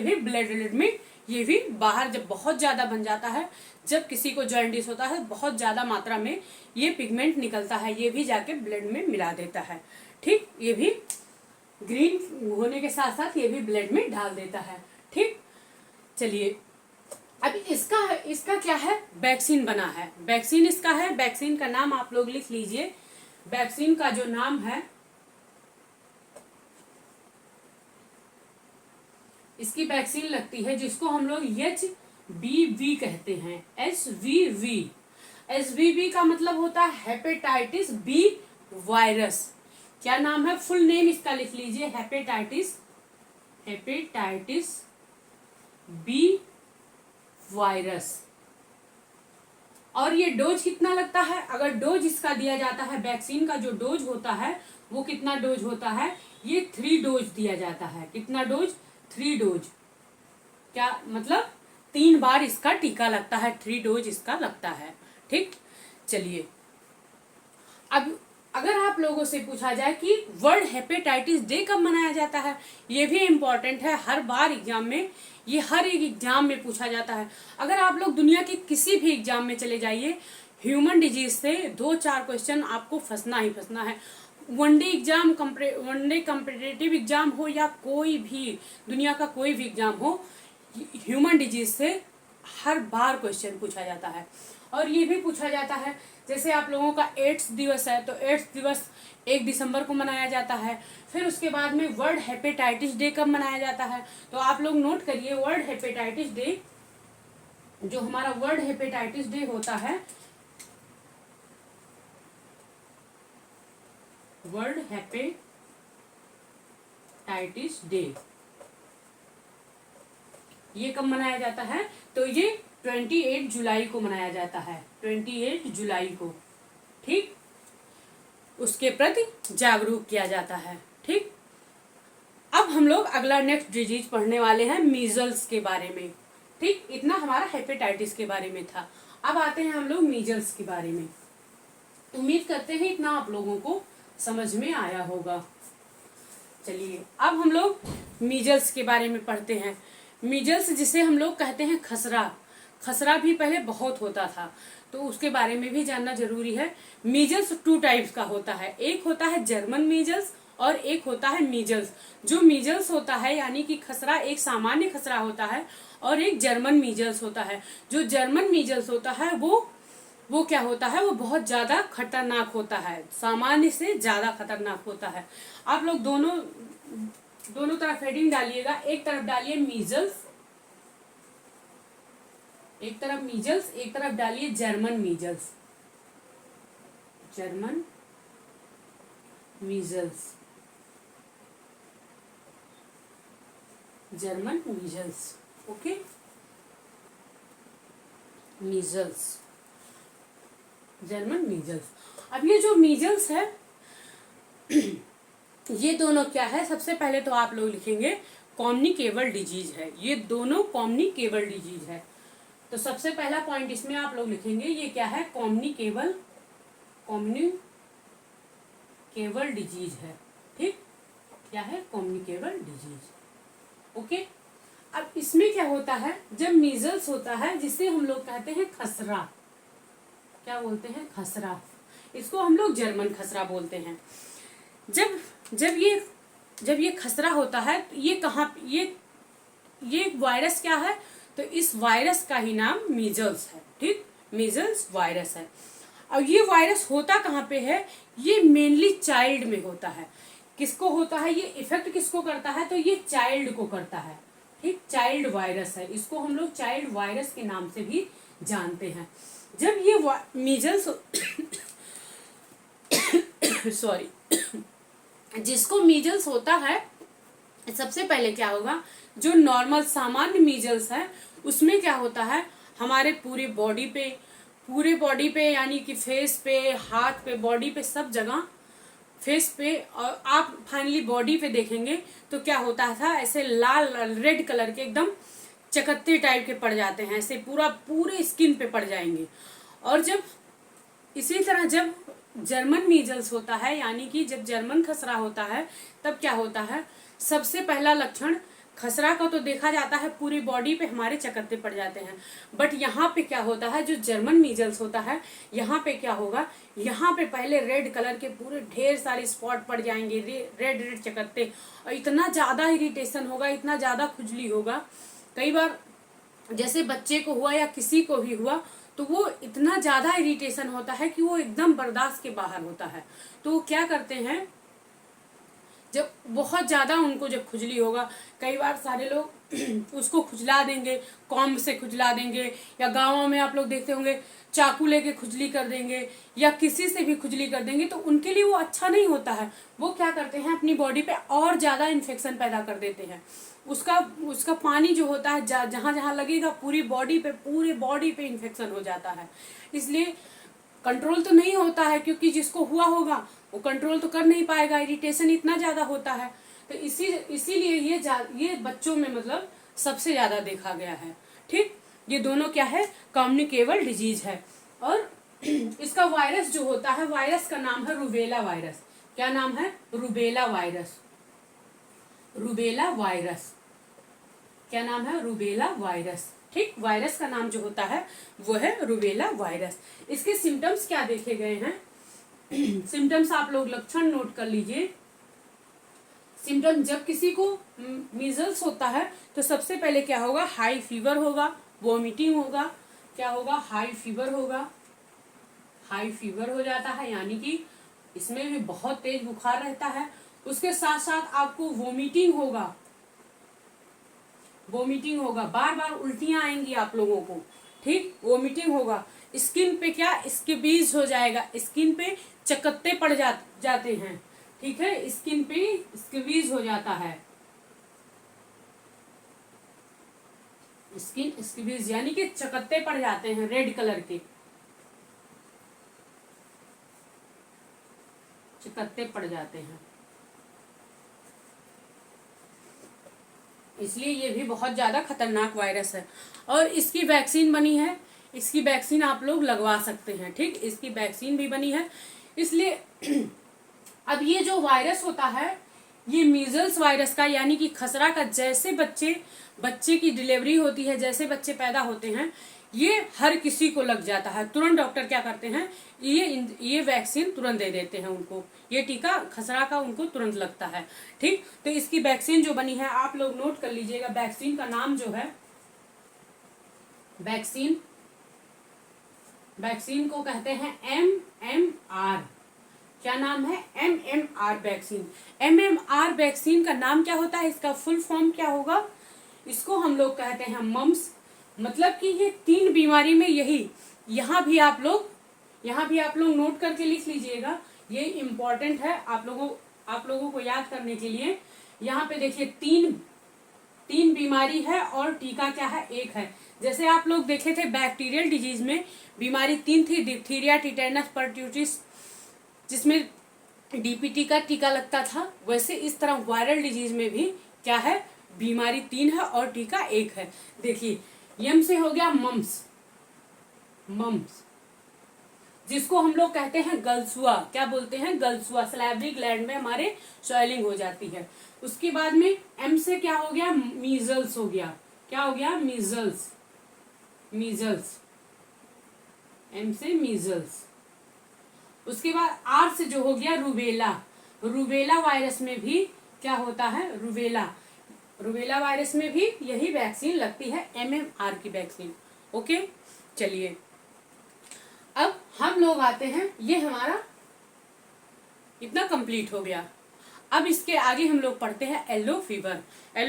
[SPEAKER 1] भी ब्लड में, ये भी बाहर जब बहुत ज्यादा बन जाता है, जब किसी को जॉइंडिस होता है, बहुत ज्यादा मात्रा में ये पिगमेंट निकलता है, ये भी जाके ब्लड में मिला देता है, ठीक, ये भी ग्रीन होने के साथ साथ ये भी ब्लड में डाल देता है, ठीक। चलिए, अब इसका क्या है, वैक्सीन बना है, वैक्सीन इसका है, वैक्सीन का नाम आप लोग लिख लीजिए। वैक्सीन का जो नाम है, इसकी वैक्सीन लगती है, जिसको हम लोग HBV कहते हैं, HBV का मतलब होता है हेपेटाइटिस बी वायरस। क्या नाम है, फुल नेम इसका लिख लीजिए, हेपेटाइटिस बी वायरस। और ये डोज कितना लगता है, अगर डोज इसका दिया जाता है, वैक्सीन का जो डोज होता है वो कितना डोज होता है, ये 3 डोज दिया जाता है। कितना डोज, 3 डोज। क्या मतलब, 3 बार इसका टीका लगता है, 3 डोज इसका लगता है, ठीक। चलिए, अब अगर आप लोगों से पूछा जाए कि वर्ल्ड हेपेटाइटिस डे कब मनाया जाता है, ये भी इम्पोर्टेंट है, हर बार एग्जाम में, ये हर एक एग्जाम में पूछा जाता है। अगर आप लोग दुनिया के किसी भी एग्जाम में चले जाइए, ह्यूमन डिजीज से 2-4 क्वेश्चन आपको फंसना ही फंसना है। वनडे कॉम्पिटिटिव एग्जाम हो या कोई भी दुनिया का कोई भी एग्जाम हो, ह्यूमन डिजीज से हर बार क्वेश्चन पूछा जाता है। और ये भी पूछा जाता है, जैसे आप लोगों का एड्स दिवस है, तो एड्स दिवस 1 दिसंबर को मनाया जाता है। फिर उसके बाद में वर्ल्ड हेपेटाइटिस डे कब मनाया जाता है, तो आप लोग नोट करिए, वर्ल्ड हेपेटाइटिस डे, जो हमारा वर्ल्ड हेपेटाइटिस डे होता है, वर्ल्ड हेपेटाइटिस डे, ये कब मनाया जाता है, तो ये 28 जुलाई को मनाया जाता है, 28 जुलाई को, ठीक। उसके प्रति जागरूक किया जाता है, ठीक। अब हम लोग अगला नेक्स्ट डिजीज पढ़ने वाले हैं, मीजल्स के बारे में, ठीक। इतना हमारा हेपेटाइटिस के बारे में था। अब आते हैं हम लोग मीजल्स के बारे में। उम्मीद करते हैं इतना आप लोगों को समझ में आया होगा। चलिए अब हम लोग मीजल्स के बारे में पढ़ते हैं। मीजल्स जिसे हम लोग कहते हैं खसरा, खसरा भी पहले बहुत होता था, तो उसके बारे में भी जानना जरूरी है। मीजल्स 2 टाइप्स का होता है, एक होता है जर्मन मीजल्स और एक होता है मीजल्स। जो मीजल्स होता है यानी कि खसरा एक सामान्य खसरा होता है और एक जर्मन मीजल्स होता है। जो जर्मन मीजल्स होता है वो क्या होता है, वो बहुत ज्यादा खतरनाक होता है, सामान्य से ज्यादा खतरनाक होता है। आप लोग दोनों तरफ हेडिंग डालिएगा, एक तरफ डालिए मीजल्स, एक तरफ मीजल्स, एक तरफ डालिए German measles, German measles, German measles. Okay, measles, German measles. अब ये जो मीजल्स है ये दोनों क्या है, सबसे पहले तो आप लोग लिखेंगे कम्युनिकेबल डिजीज है, ये दोनों कम्युनिकेबल डिजीज है। तो सबसे पहला पॉइंट इसमें आप लोग लिखेंगे ये क्या है, कम्युनिकेबल डिजीज है। ठीक, क्या है, कम्युनिकेबल डिजीज। ओके, अब इसमें क्या होता है, जब मीजल्स होता है जिसे हम लोग कहते हैं खसरा, क्या बोलते हैं, खसरा, इसको हम लोग जर्मन खसरा बोलते हैं। जब ये खसरा होता है तो ये कहाँ, ये वायरस क्या है, तो इस वायरस का ही नाम मीजल्स है। ठीक, मीजल्स वायरस है। और ये वायरस होता कहाँ पे है, ये मेनली चाइल्ड में होता है। किसको होता है, ये इफेक्ट किसको करता है, तो ये चाइल्ड को करता है। ठीक, चाइल्ड वायरस है, इसको हम लोग चाइल्ड वायरस के नाम से भी जानते हैं। जब ये मीजल्स सॉरी जिसको मीजल्स होता है, सबसे पहले क्या होगा, जो नॉर्मल सामान्य मीजल्स है उसमें क्या होता है, हमारे पूरे बॉडी पे यानी कि फेस पे, हाथ पे, बॉडी पे, सब जगह, फेस पे, और आप फाइनली बॉडी पे देखेंगे तो क्या होता था, ऐसे लाल रेड कलर के एकदम चकत्ते टाइप के पड़ जाते हैं, ऐसे पूरे स्किन पे पड़ जाएंगे। और जब इसी तरह जब जर्मन मीजल्स होता है यानी कि जब जर्मन खसरा होता है, तब क्या होता है, सबसे पहला लक्षण खसरा का तो देखा जाता है पूरी बॉडी पे हमारे चकत्ते पड़ जाते हैं, बट यहाँ पे क्या होता है, जो जर्मन मीजल्स होता है यहाँ पे क्या होगा, यहाँ पे पहले रेड कलर के पूरे ढेर सारे स्पॉट पड़ जाएंगे, रेड चकत्ते, और इतना ज्यादा इरिटेशन होगा, इतना ज्यादा खुजली होगा। कई बार जैसे बच्चे को हुआ या किसी को भी हुआ तो वो इतना ज्यादा इरिटेशन होता है कि वो एकदम बर्दाश्त के बाहर होता है। तो वो क्या करते हैं, जब बहुत ज्यादा उनको जब खुजली होगा, कई बार सारे लोग उसको खुजला देंगे, कॉम्ब से खुजला देंगे, या गाँवों में आप लोग देखते होंगे चाकू लेके खुजली कर देंगे, या किसी से भी खुजली कर देंगे, तो उनके लिए वो अच्छा नहीं होता है। वो क्या करते हैं, अपनी बॉडी पे और ज्यादा इन्फेक्शन पैदा कर देते हैं। उसका पानी जो होता है जहां जहां लगेगा पूरी बॉडी पे इन्फेक्शन हो जाता है। इसलिए कंट्रोल तो नहीं होता है, क्योंकि जिसको हुआ होगा वो कंट्रोल तो कर नहीं पाएगा, इरिटेशन इतना ज्यादा होता है। तो इसीलिए ये बच्चों में मतलब सबसे ज्यादा देखा गया है। ठीक, ये दोनों क्या है, कम्युनिकेबल डिजीज है। और इसका वायरस जो होता है, वायरस का नाम है रूबेला वायरस। क्या नाम है, रूबेला वायरस। रूबेला वायरस, क्या नाम है, रूबेला वायरस। ठीक, वायरस का नाम जो होता है वो है रूबेला वायरस। इसके सिम्टम्स क्या देखे गए हैं, सिम्टम्स आप लोग लक्षण नोट कर लीजिए। सिम्टम, जब किसी को मीजल्स होता है तो सबसे पहले क्या होगा, हाई फीवर होगा, वॉमिटिंग होगा, क्या होगा, हाई फीवर होगा, हाई फीवर हो जाता है, यानी कि इसमें भी बहुत तेज बुखार रहता है। उसके साथ साथ आपको वोमिटिंग होगा, बार बार उल्टियां आएंगी आप लोगों को। ठीक, वोमिटिंग होगा। स्किन पे क्या, स्कैबीज हो जाएगा, स्किन पे चकत्ते पड़ जाते हैं। ठीक है, स्किन पे स्कैबीज हो जाता है, स्किन स्कैबीज यानी कि चकत्ते पड़ जाते हैं, रेड कलर के चकत्ते पड़ जाते हैं। इसलिए ये भी बहुत ज्यादा खतरनाक वायरस है। और इसकी वैक्सीन बनी है, इसकी वैक्सीन आप लोग लगवा सकते हैं। ठीक, इसकी वैक्सीन भी बनी है। इसलिए अब ये जो वायरस होता है, ये मीजल्स वायरस का यानी कि खसरा का, जैसे बच्चे की डिलीवरी होती है, जैसे बच्चे पैदा होते हैं, ये हर किसी को लग जाता है। तुरंत डॉक्टर क्या करते हैं, ये वैक्सीन तुरंत दे देते हैं उनको, ये टीका खसरा का उनको तुरंत लगता है। ठीक, तो इसकी वैक्सीन जो बनी है आप लोग नोट कर लीजिएगा। वैक्सीन का नाम जो है, वैक्सीन को कहते हैं MMR। क्या नाम है, MMR वैक्सीन। MMR वैक्सीन का नाम क्या होता है, इसका फुल फॉर्म क्या होगा, इसको हम लोग कहते हैं मम्स। मतलब कि ये 3 बीमारी में यही, यहाँ भी आप लोग नोट करके लिख लीजिएगा, ये इम्पोर्टेंट है आप लोगों को याद करने के लिए। यहाँ पे देखिए तीन बीमारी है और टीका क्या है, एक है। जैसे आप लोग देखे थे बैक्टीरियल डिजीज में बीमारी 3 थी, डिप्थीरिया, टिटेनस, परट्यूसिस, जिसमें DPT का टीका लगता था। वैसे इस तरह वायरल डिजीज में भी क्या है, बीमारी 3 है और टीका 1 है। देखिए यम से हो गया मम्स, जिसको हम लोग कहते हैं गलसुआ। क्या बोलते हैं, गलसुआ। सैलिवरी ग्लैंड में हमारे स्वेलिंग हो जाती है। उसके बाद में एम से क्या हो गया, मीजल्स हो गया। क्या हो गया, मीजल्स, एम से मीजल्स। उसके बाद आर से जो हो गया रूबेला वायरस में भी क्या होता है, रूबेला वायरस में भी यही वैक्सीन लगती है, MMR की वैक्सीन। ओके, चलिए अब हम लोग आते हैं, ये हमारा इतना कंप्लीट हो गया। अब इसके आगे हम लोग पढ़ते हैं येलो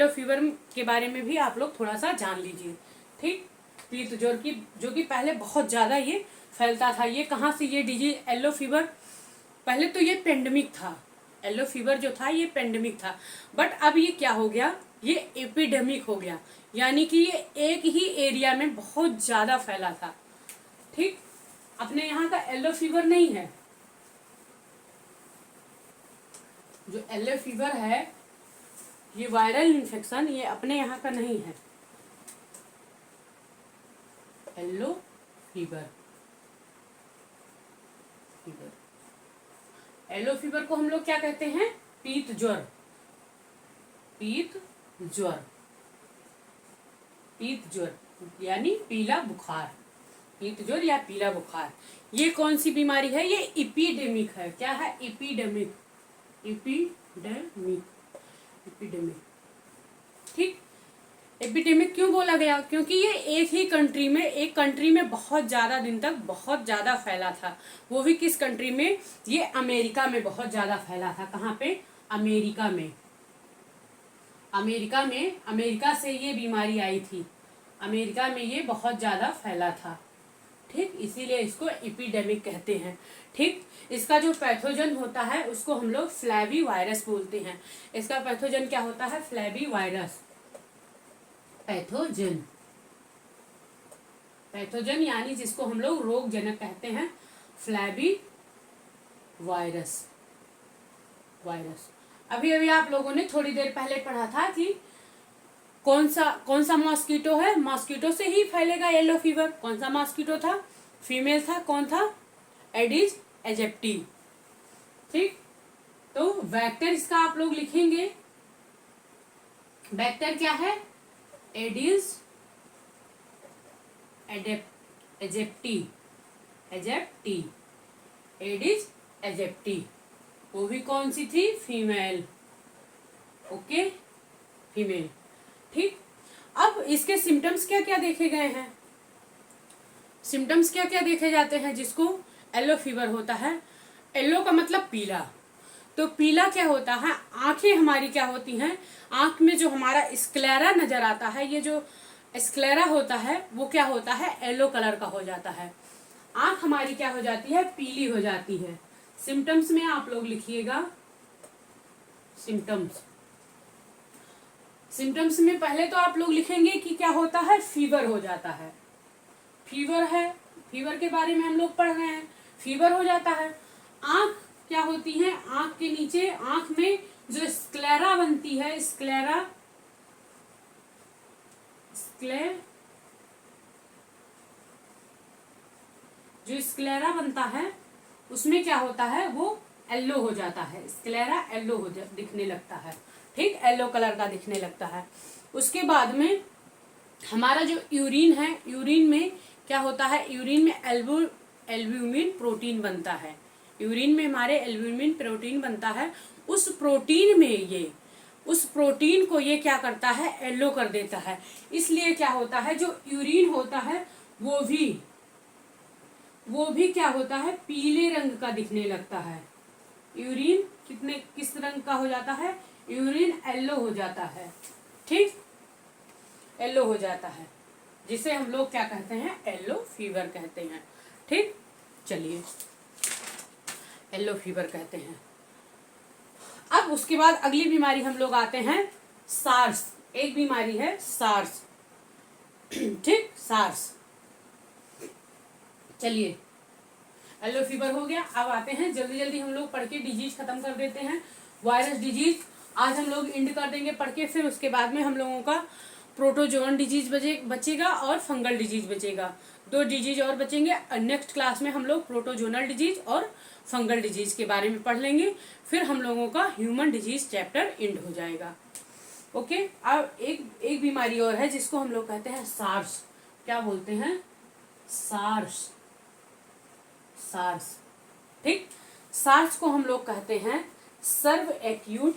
[SPEAKER 1] फीवर के बारे में भी आप लोग थोड़ा सा जान लीजिए। ठीक, पीत ज्वर की, जो कि पहले बहुत ज्यादा ये फैलता था। ये कहाँ से ये डिजीज येलो फीवर, पहले तो ये पेंडेमिक था, येलो फीवर जो था ये पेंडेमिक था, बट अब ये क्या हो गया, ये एपिडेमिक हो गया। यानी कि ये एक ही एरिया में बहुत ज्यादा फैला था। ठीक, अपने यहाँ का येलो फीवर नहीं है, जो येलो फीवर है ये वायरल इन्फेक्शन, ये अपने यहाँ का नहीं है येलो फीवर। येलो फीवर को हम लोग क्या कहते हैं, पीत ज्वर यानी पीला बुखार, पीत ज्वर या पीला बुखार। ये कौन सी बीमारी है, ये एपिडेमिक है। क्या है, एपिडेमिक। ठीक, एपिडेमिक क्यों बोला गया, क्योंकि ये एक कंट्री में बहुत ज्यादा दिन तक बहुत ज्यादा फैला था। वो भी किस कंट्री में, ये अमेरिका में बहुत ज्यादा फैला था। कहाँ पे, अमेरिका में अमेरिका से ये बीमारी आई थी, अमेरिका में ये बहुत ज्यादा फैला था। ठीक, इसीलिए इसको एपिडेमिक कहते हैं। ठीक, इसका जो पैथोजन होता है उसको हम लोग फ्लैवी वायरस बोलते हैं। इसका पैथोजन क्या होता है, फ्लैवी वायरस। पैथोजन यानी जिसको हम लोग रोगजनक कहते हैं, फ्लैवी वायरस। अभी आप लोगों ने थोड़ी देर पहले पढ़ा था कि कौन सा मॉस्किटो है, मॉस्किटो से ही फैलेगा येलो फीवर। कौन सा मॉस्किटो था, फीमेल था, कौन था, एडिस एजिप्टी। ठीक, तो वेक्टर इसका आप लोग लिखेंगे, वेक्टर क्या है, एडिस एजिप्टी, एडिस एजिप्टी। वो भी कौन सी थी, फीमेल। Okay, female. ठीक, अब इसके सिम्टम्स क्या क्या देखे गए हैं, सिम्टम्स क्या क्या देखे जाते हैं जिसको येलो फीवर होता है। येलो का मतलब पीला, तो पीला क्या होता है, आंखें हमारी क्या होती हैं, आंख में जो हमारा स्क्लेरा नजर आता है, ये जो स्क्लेरा होता है वो क्या होता है, येलो कलर का हो जाता है। आंख हमारी क्या हो जाती है, पीली हो जाती है। सिम्टम्स में आप लोग लिखिएगा, सिम्टम्स में पहले तो आप लोग लिखेंगे कि क्या होता है, फीवर हो जाता है। फीवर है, फीवर के बारे में हम लोग पढ़ रहे हैं, फीवर हो जाता है। आंख क्या होती है, आंख के नीचे, आंख में जो स्क्लेरा बनती है, जो स्क्लेरा बनता है उसमें क्या होता है, वो येलो हो जाता है, स्क्लेरा येलो दिखने लगता है, ठीक, येलो कलर का दिखने लगता है। उसके बाद में हमारा जो यूरिन है, यूरिन में क्या होता है, यूरिन में एल्ब्यूमिन प्रोटीन बनता है, यूरिन में हमारे एल्ब्यूमिन प्रोटीन बनता है। उस प्रोटीन में ये, उस प्रोटीन को ये क्या करता है, येलो कर देता है। इसलिए क्या होता है, जो यूरिन होता है वो भी क्या होता है, पीले रंग का दिखने लगता है। यूरिन किस रंग का हो जाता है, यूरिन येलो हो जाता है, ठीक, येलो हो जाता है, जिसे हम लोग क्या कहते हैं, येलो फीवर कहते हैं, ठीक। चलिए, येलो फीवर कहते हैं। अब उसके बाद अगली बीमारी हम लोग आते हैं सार्स। एक बीमारी है सार्स, ठीक, सार्स। चलिए, येलो फीवर हो गया। अब आते हैं, जल्दी जल्दी हम लोग पढ़ के डिजीज खत्म कर देते हैं। वायरस डिजीज आज हम लोग एंड कर देंगे पढ़ के, फिर उसके बाद में हम लोगों का प्रोटोजोन डिजीज बचेगा और फंगल डिजीज बचेगा। 2 डिजीज और बचेंगे। नेक्स्ट क्लास में हम लोग प्रोटोजोनल डिजीज और फंगल डिजीज के बारे में पढ़ लेंगे, फिर हम लोगों का ह्यूमन डिजीज चैप्टर एंड हो जाएगा। ओके। अब एक बीमारी और है जिसको हम लोग कहते हैं सार्स। क्या बोलते हैं, सार्स, सार्स, ठीक। सार्स को हम लोग कहते हैं सर्व एक्यूट।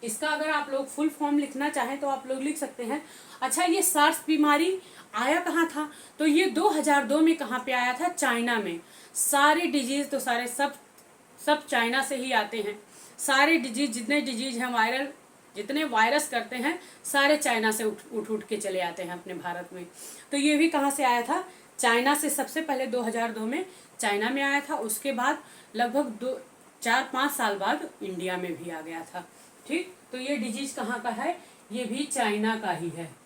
[SPEAKER 1] इसका अगर आप लोग फुल फॉर्म लिखना चाहें तो आप लोग लिख सकते हैं। अच्छा, ये सार्स बीमारी आया कहाँ था, तो ये 2002 में कहाँ पे आया था, चाइना में। सारे डिजीज तो सारे सब चाइना से ही आते हैं। सारे डिजीज, जितने डिजीज हैं वायरल, जितने वायरस करते हैं, सारे चाइना से उठ के चले आते हैं अपने भारत में। तो ये भी कहाँ से आया था, चाइना से। सबसे पहले 2002 में चाइना में आया था, उसके बाद लगभग 4-5 साल बाद इंडिया में भी आ गया था, ठीक। तो ये डिजीज कहाँ का है, ये भी चाइना का ही है,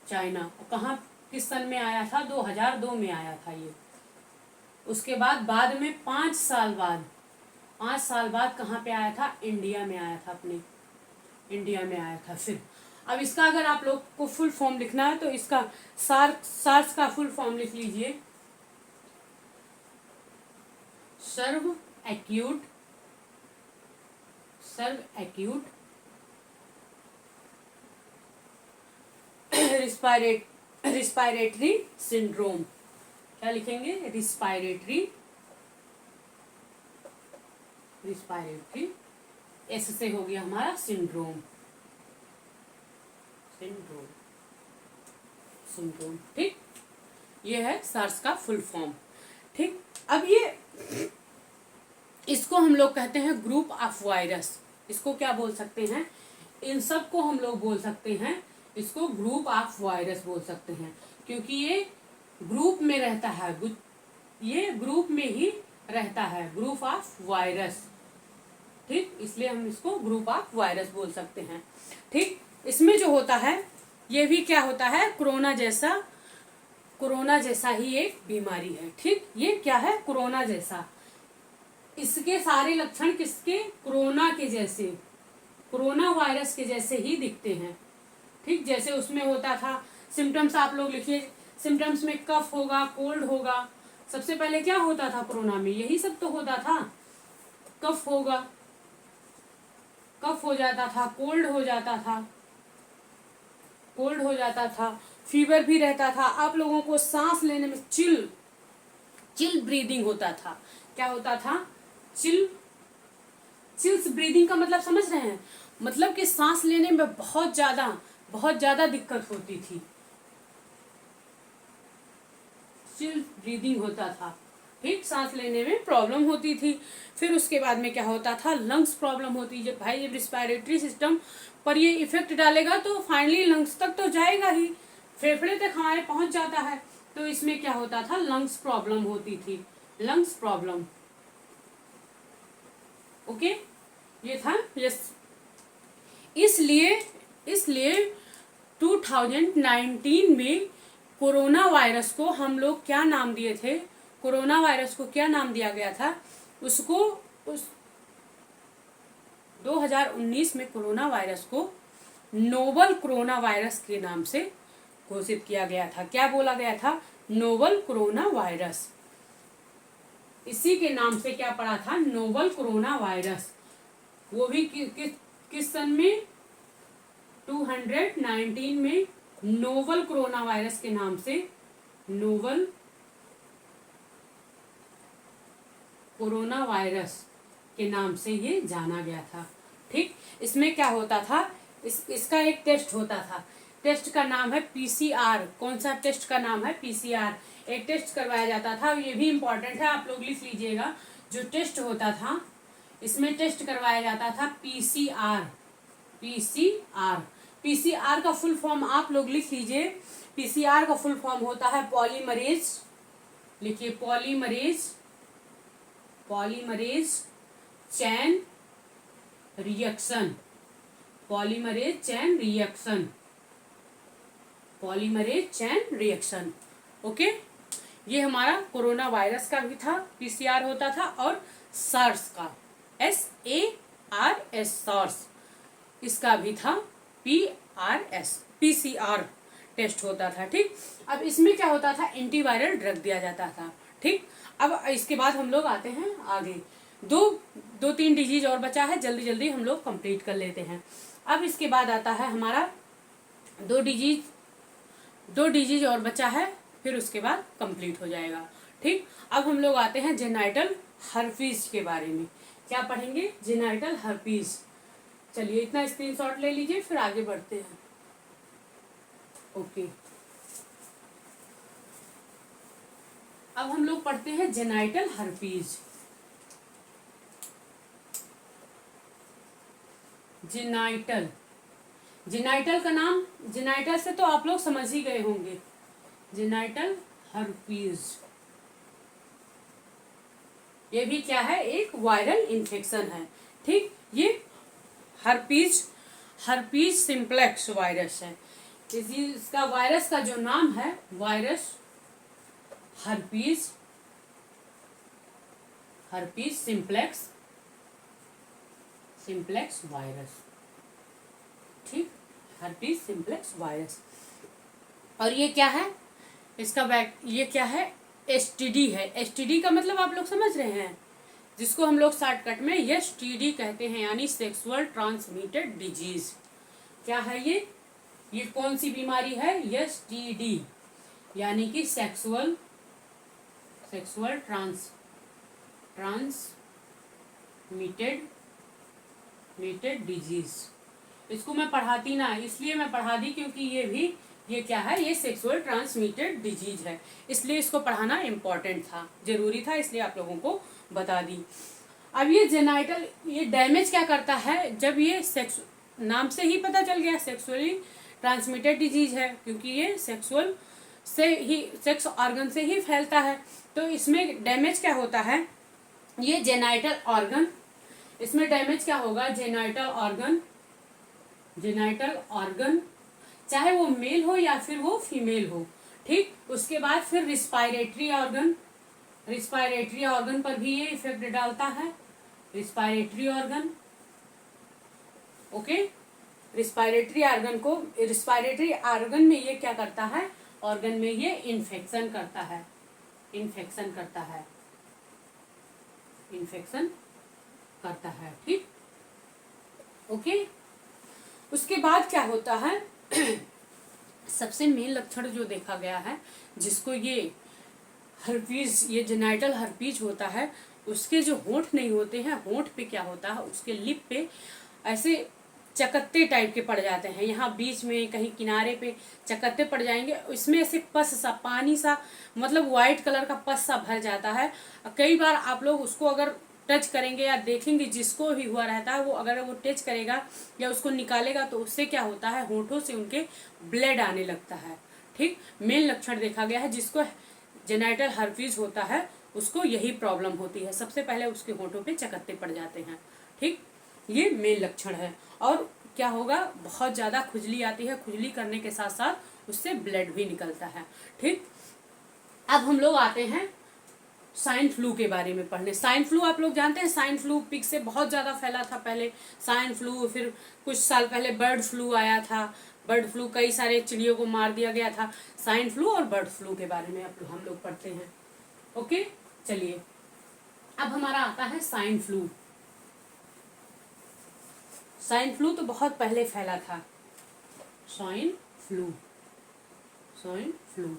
[SPEAKER 1] चाइना। कहाँ, किस सन में आया था, 2002 में आया था ये। उसके बाद में 5 साल बाद कहाँ पे आया था, इंडिया में आया था, अपने इंडिया में आया था फिर। अब इसका अगर आप लोग को फुल फॉर्म लिखना है तो इसका सार्स का फुल फॉर्म लिख लीजिए, सर्व एक्यूट रिस्पायरेटरी सिंड्रोम। क्या लिखेंगे, रिस्पायरेटरी एस से हो गया हमारा सिंड्रोम, ठीक। ये है सार्स का फुल फॉर्म, ठीक। अब ये, इसको हम लोग कहते हैं ग्रुप ऑफ वायरस। इसको क्या बोल सकते हैं, इन सब को हम लोग बोल सकते हैं, इसको ग्रुप ऑफ वायरस बोल सकते हैं, क्योंकि ये ग्रुप में रहता है, ये ग्रुप में ही रहता है, ग्रुप ऑफ वायरस, ठीक। इसलिए हम इसको ग्रुप ऑफ वायरस बोल सकते हैं, ठीक। इसमें जो होता है, ये भी क्या होता है, कोरोना जैसा ही एक बीमारी है, ठीक। ये क्या है, कोरोना जैसा। इसके सारे लक्षण किसके, कोरोना के जैसे, कोरोना वायरस के जैसे ही दिखते हैं, ठीक। जैसे उसमें होता था, सिम्टम्स आप लोग लिखिए। सिम्टम्स में कफ होगा, कोल्ड होगा। सबसे पहले क्या होता था कोरोना में, यही सब तो होता था। कफ होगा, कफ हो जाता था, कोल्ड हो जाता था, फीवर भी रहता था। आप लोगों को सांस लेने में चिल ब्रीदिंग होता था। क्या होता था, चिल्स ब्रीदिंग का मतलब समझ रहे हैं, मतलब कि सांस लेने में बहुत ज्यादा दिक्कत होती थी, चिल ब्रीदिंग होता था, ठीक। सांस लेने में प्रॉब्लम होती थी। फिर उसके बाद में क्या होता था, लंग्स प्रॉब्लम होती है। भाई जब रिस्पायरेटरी सिस्टम पर ये इफेक्ट डालेगा तो फाइनली लंग्स तक तो जाएगा ही, फेफड़े तक हमारे पहुंच जाता है। तो इसमें क्या होता था, लंग्स प्रॉब्लम होती थी, लंग्स प्रॉब्लम, ओके। ये था, यस। इसलिए 2019 में कोरोना वायरस को हम लोग क्या नाम दिए थे, कोरोना वायरस को क्या नाम दिया गया था, उसको 2019 में कोरोना वायरस को नोवल कोरोना वायरस के नाम से घोषित किया गया था। क्या बोला गया था, नोवल कोरोना वायरस। इसी के नाम से क्या पड़ा था, नोवल कोरोना वायरस। वो भी किस सन में, 219 में नोवल कोरोना वायरस के नाम से, नोवल कोरोना वायरस के नाम से ये जाना गया था। ठीक, इसमें क्या होता था, इसका एक टेस्ट होता था, टेस्ट का नाम है पीसीआर। कौन सा टेस्ट का नाम है, पीसीआर। एक टेस्ट करवाया जाता था, ये भी इंपॉर्टेंट है, आप लोग लिख लीजिएगा। जो टेस्ट होता था, इसमें टेस्ट करवाया जाता था पीसीआर। पीसीआर, पीसीआर का फुल फॉर्म आप लोग लिख लीजिए। पीसीआर का फुल फॉर्म होता है पॉलीमरेज, लिखिए polymerase, polymerase chain reaction, polymerase chain reaction, polymerase chain reaction. Okay, ये हमारा कोरोना वायरस का भी था, पीसीआर होता था, और सार्स का, SARS, सार्स, इसका भी था पीसीआर टेस्ट होता था। ठीक, अब इसमें क्या होता था, एंटीवायरल ड्रग दिया जाता था। ठीक, अब इसके बाद हम लोग आते हैं आगे, दो तीन डिजीज और बचा है, जल्दी जल्दी हम लोग कंप्लीट कर लेते हैं। अब इसके बाद आता है हमारा दो डिजीज और बचा है, फिर उसके बाद कंप्लीट हो जाएगा। ठीक, अब हम लोग आते हैं जेनाइटल हर्पीज के बारे में। क्या पढ़ेंगे, जेनाइटल हर्पीज। चलिए इतना स्क्रीनशॉट ले लीजिए, फिर आगे बढ़ते हैं। ओके, अब हम लोग पढ़ते हैं जेनाइटल हर्पीज। जेनाइटल, जेनाइटल का नाम, जेनाइटल से तो आप लोग समझ ही गए होंगे, जेनाइटल हर्पीज। ये भी क्या है, एक वायरल इन्फेक्शन है। ठीक, ये हर्पीज सिंप्लेक्स वायरस है। इसका वायरस का जो नाम है, वायरस हर्पीज सिंप्लेक्स वायरस। ठीक, हर्पीज सिंप्लेक्स वायरस। और ये क्या है, ये क्या है, STD है। STD का मतलब आप लोग समझ रहे हैं, जिसको हम लोग शॉर्टकट में STD कहते हैं, यानी सेक्सुअल ट्रांसमिटेड डिजीज। क्या है ये कौन सी बीमारी है, STD, यानी कि सेक्सुअल ट्रांसमिटेड डिजीज। इसको मैं पढ़ाती ना, इसलिए मैं पढ़ा दी क्योंकि ये क्या है, ये सेक्सुअल ट्रांसमिटेड डिजीज है, इसलिए इसको पढ़ाना इम्पोर्टेंट था, जरूरी था, इसलिए आप लोगों को बता दी। अब ये जेनाइटल, ये डैमेज क्या करता है, जब ये नाम से ही पता चल गया सेक्सुअली ट्रांसमिटेड डिजीज है, क्योंकि ये सेक्स ऑर्गन से ही फैलता है। तो इसमें डैमेज क्या होता है, ये जेनाइटल ऑर्गन, इसमें डैमेज क्या होगा, जेनाइटल ऑर्गन, चाहे वो मेल हो या फिर वो फीमेल हो। ठीक, उसके बाद फिर रिस्पायरेटरी ऑर्गन पर भी ये इफेक्ट डालता है, respiratory organ. Okay, respiratory organ में ये क्या करता है, ऑर्गन में ये इन्फेक्शन करता है। ठीक, ओके, उसके बाद क्या होता है सबसे मेन लक्षण जो देखा गया है, जिसको ये जेनाइटल हर्पीज होता है, उसके जो होंठ नहीं होते हैं, होंठ पे क्या होता है, उसके लिप पे ऐसे चकत्ते टाइप के पड़ जाते हैं, यहाँ बीच में कहीं किनारे पे चकत्ते पड़ जाएंगे, इसमें ऐसे पस सा, पानी सा, मतलब व्हाइट कलर का पस सा भर जाता है। कई बार आप लोग उसको अगर टच करेंगे या देखेंगे, जिसको भी हुआ रहता है वो अगर वो टच करेगा या उसको निकालेगा, तो उससे क्या होता है, होंठों से उनके ब्लड आने लगता है। ठीक, मेन लक्षण देखा गया है, जिसको जेनाइटल हर्पीज होता है उसको यही प्रॉब्लम होती है, सबसे पहले उसके होंठों पे चकत्ते पड़ जाते हैं। ठीक, ये मेन लक्षण है। और क्या होगा, बहुत ज्यादा खुजली आती है, खुजली करने के साथ साथ उससे ब्लड भी निकलता है। ठीक, अब हम लोग आते हैं स्वाइन फ्लू के बारे में पढ़ने। स्वाइन फ्लू आप लोग जानते हैं, स्वाइन फ्लू पिग से बहुत ज्यादा फैला था पहले, स्वाइन फ्लू, फिर कुछ साल पहले बर्ड फ्लू आया था, बर्ड फ्लू कई सारे चिड़ियों को मार दिया गया था। स्वाइन फ्लू और बर्ड फ्लू के बारे में हम लोग पढ़ते हैं। ओके, चलिए अब हमारा आता है स्वाइन फ्लू। स्वाइन फ्लू तो बहुत पहले फैला था। Swine flu, swine flu.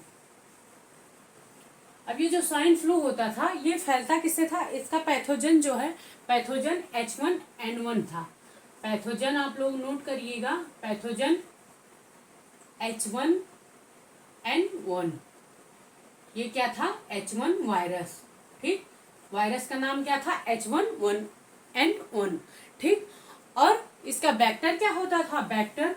[SPEAKER 1] अब ये जो स्वाइन फ्लू होता था ये फैलता किससे था? इसका पैथोजन जो है, पैथोजन H1N1 था। पैथोजन आप लोग नोट करिएगा, पैथोजन H1N1। ये क्या था? H1 virus. ठीक, वायरस का नाम क्या था? H1N1। ठीक, और इसका वेक्टर क्या होता था? वेक्टर,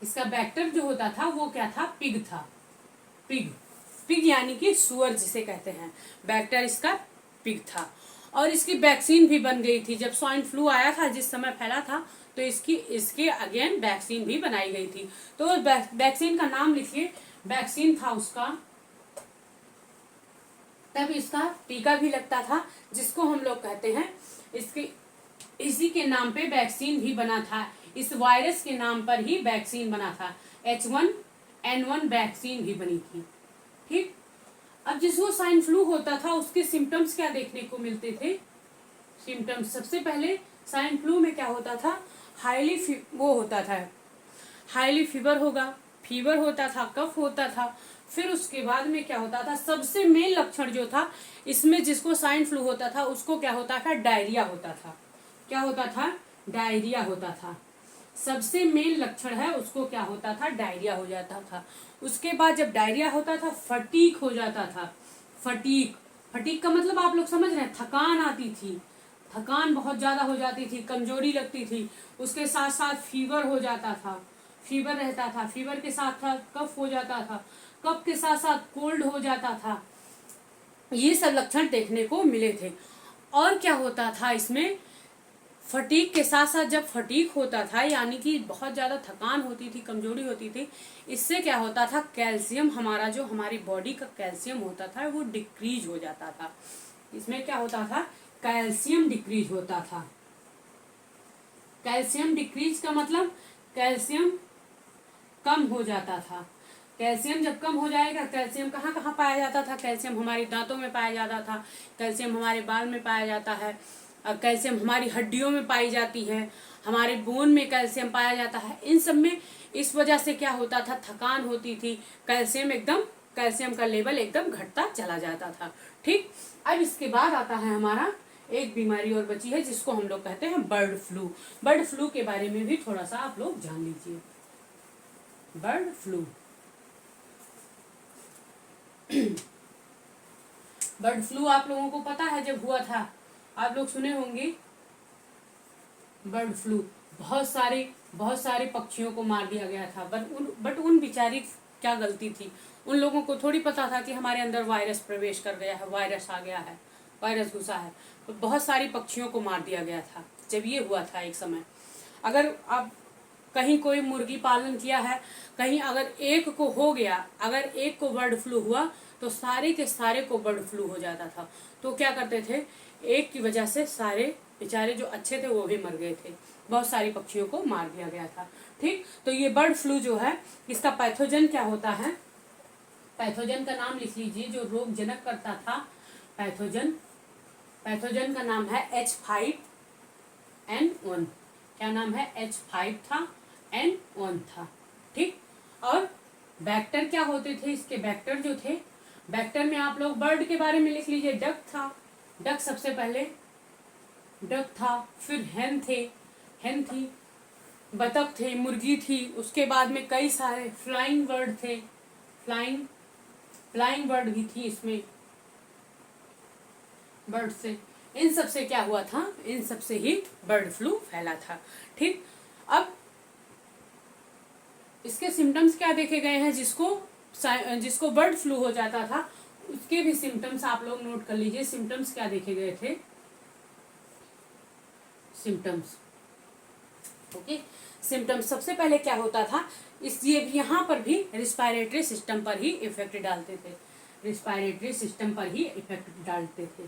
[SPEAKER 1] इसका वेक्टर जो होता था वो क्या था? पिग था। पिग, पिग यानी कि सुअर जिसे कहते हैं, वेक्टर इसका पिग था। और इसकी वैक्सीन भी बन गई थी जब स्वाइन फ्लू आया था, जिस समय फैला था, तो इसके अगेन वैक्सीन भी बनाई गई थी। तो वैक्सीन का नाम लिखिए, वैक्सीन था उसका, तब इसका टीका भी लगता था, जिसको हम लोग कहते हैं, इसके इसी के नाम पे वैक्सीन भी बना था। इस वायरस के नाम पर ही वैक्सीन बना था, H1N1 वैक्सीन भी बनी थी। ठीक, अब जिसको स्वाइन फ्लू होता था उसके सिम्टम्स क्या देखने को मिलते थे? सिम्टम्स, सबसे पहले स्वाइन फ्लू में क्या होता था? वो होता था, हाईली फीवर होगा, फीवर होता था, कफ होता था। फिर उसके बाद में क्या होता था? सबसे मेन लक्षण जो था इसमें, जिसको स्वाइन फ्लू होता था उसको क्या होता था? डायरिया होता था। क्या होता था? डायरिया होता था। सबसे मेन लक्षण है उसको क्या होता था? डायरिया हो जाता था। उसके बाद जब डायरिया होता था, फटीक हो जाता था। फटीक, फटीक का मतलब आप लोग समझ रहे हैं, थकान आती थी, थकान बहुत ज्यादा हो जाती थी, कमजोरी लगती थी। उसके साथ साथ फीवर हो जाता था, फीवर रहता था, फीवर के साथ साथ कफ हो जाता था, कफ के साथ साथ कोल्ड हो जाता था। ये सब लक्षण देखने को मिले थे। और क्या होता था इसमें? फटीक के साथ साथ जब फटीक होता था, यानी कि बहुत ज़्यादा थकान होती थी, कमजोरी होती थी, इससे क्या होता था? कैल्शियम, हमारा जो हमारी बॉडी का कैल्शियम होता था वो डिक्रीज हो जाता था। इसमें क्या होता था? कैल्शियम डिक्रीज होता था। कैल्शियम डिक्रीज का मतलब कैल्शियम कम हो जाता था। कैल्शियम जब कम हो जाएगा, कैल्शियम कहाँ कहाँ पाया जाता था? कैल्शियम हमारे दांतों में पाया जाता था, कैल्शियम हमारे बाल में पाया जाता है, कैल्शियम हमारी हड्डियों में पाई जाती है, हमारे बोन में कैल्शियम पाया जाता है। इन सब में इस वजह से क्या होता था? थकान होती थी, कैल्शियम का लेवल एकदम घटता चला जाता था। ठीक, अब इसके बाद आता है हमारा एक बीमारी और बची है जिसको हम लोग कहते हैं बर्ड फ्लू। बर्ड फ्लू के बारे में भी थोड़ा सा आप लोग जान लीजिए। बर्ड फ्लू, बर्ड फ्लू आप लोगों को पता है जब हुआ था, आप लोग सुने होंगे बर्ड फ्लू। बहुत सारे पक्षियों को मार दिया गया था। बट उन बिचारी क्या गलती थी? उन लोगों को थोड़ी पता था कि हमारे अंदर वायरस प्रवेश कर गया है, वायरस आ गया है, वायरस घुसा है। तो बहुत सारी पक्षियों को मार दिया गया था जब ये हुआ था एक समय। अगर आप कहीं कोई मुर्गी पालन किया है, कहीं अगर एक को हो गया, अगर एक को बर्ड फ्लू हुआ तो सारे के सारे को बर्ड फ्लू हो जाता था। तो क्या करते थे? एक की वजह से सारे बेचारे जो अच्छे थे वो भी मर गए थे, बहुत सारी पक्षियों को मार दिया गया था। ठीक, तो ये बर्ड फ्लू जो है इसका पैथोजन क्या होता है? पैथोजन का नाम लिख लीजिए जो रोग जनक करता था। पैथोजन, पैथोजन का नाम है H5N1। क्या नाम है? H5 था, N1 था। ठीक, और वेक्टर क्या होते थे इसके? वेक्टर जो थे, वेक्टर में आप लोग बर्ड के बारे में लिख लीजिए। डक था, डक सबसे पहले डक था, फिर हेन थे, हेन थी, बतख थे, मुर्गी थी, उसके बाद में कई सारे फ्लाइंग बर्ड थे, फ्लाइंग बर्ड भी थी इसमें, बर्ड से। इन सब से क्या हुआ था? इन सब से ही बर्ड फ्लू फैला था। ठीक, अब इसके सिम्टम्स क्या देखे गए हैं? जिसको बर्ड फ्लू हो जाता था उसके भी सिम्टम्स आप लोग नोट कर लीजिए। सिम्टम्स क्या देखे गए थे? Symptoms, okay. सिम्टम्स सबसे पहले क्या होता था? ये यहाँ पर भी रिस्पायरेटरी सिस्टम पर ही इफेक्ट डालते थे, रिस्पायरेटरी सिस्टम पर ही इफेक्ट डालते थे।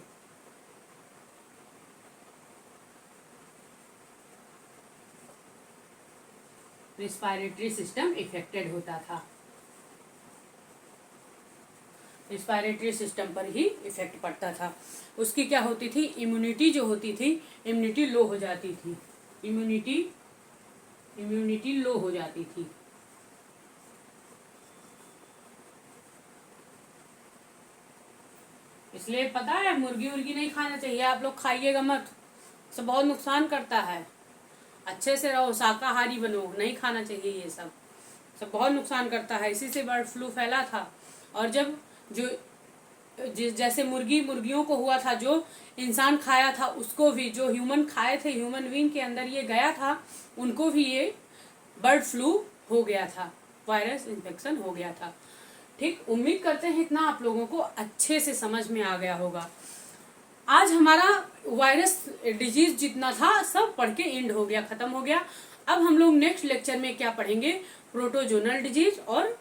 [SPEAKER 1] रिस्पायरेटरी सिस्टम इफेक्टेड होता था। रिस्पायरेटरी सिस्टम पर ही इफेक्ट पड़ता था। उसकी क्या होती थी, इम्यूनिटी जो होती थी, इम्यूनिटी लो हो जाती थी, इम्यूनिटी लो हो जाती थी। इसलिए पता है मुर्गी उर्गी नहीं खाना चाहिए, आप लोग खाइएगा मत, सब बहुत नुकसान करता है। अच्छे से रहो, शाकाहारी बनो, नहीं खाना चाहिए ये सब, सब बहुत नुकसान करता है। इसी से बर्ड फ्लू फैला था। और जब जो जैसे मुर्गियों को हुआ था, जो इंसान खाया था उसको भी, जो ह्यूमन खाए थे, ह्यूमन बीइंग के अंदर ये गया था, उनको भी ये बर्ड फ्लू हो गया था, वायरस इन्फेक्शन हो गया था। ठीक, उम्मीद करते हैं इतना आप लोगों को अच्छे से समझ में आ गया होगा। आज हमारा वायरस डिजीज जितना था सब पढ़ के एंड हो गया, खत्म हो गया। अब हम लोग नेक्स्ट लेक्चर में क्या पढ़ेंगे, प्रोटोजोनल डिजीज और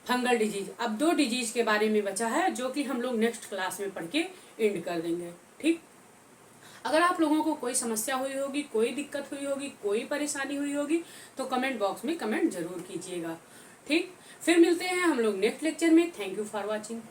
[SPEAKER 1] फंगल डिजीज। अब 2 डिजीज के बारे में बचा है जो कि हम लोग नेक्स्ट क्लास में पढ़ के एंड कर देंगे। ठीक, अगर आप लोगों को कोई समस्या हुई होगी, कोई दिक्कत हुई होगी, कोई परेशानी हुई होगी तो कमेंट बॉक्स में कमेंट जरूर कीजिएगा। ठीक, फिर मिलते हैं हम लोग नेक्स्ट लेक्चर में। Thank you for watching.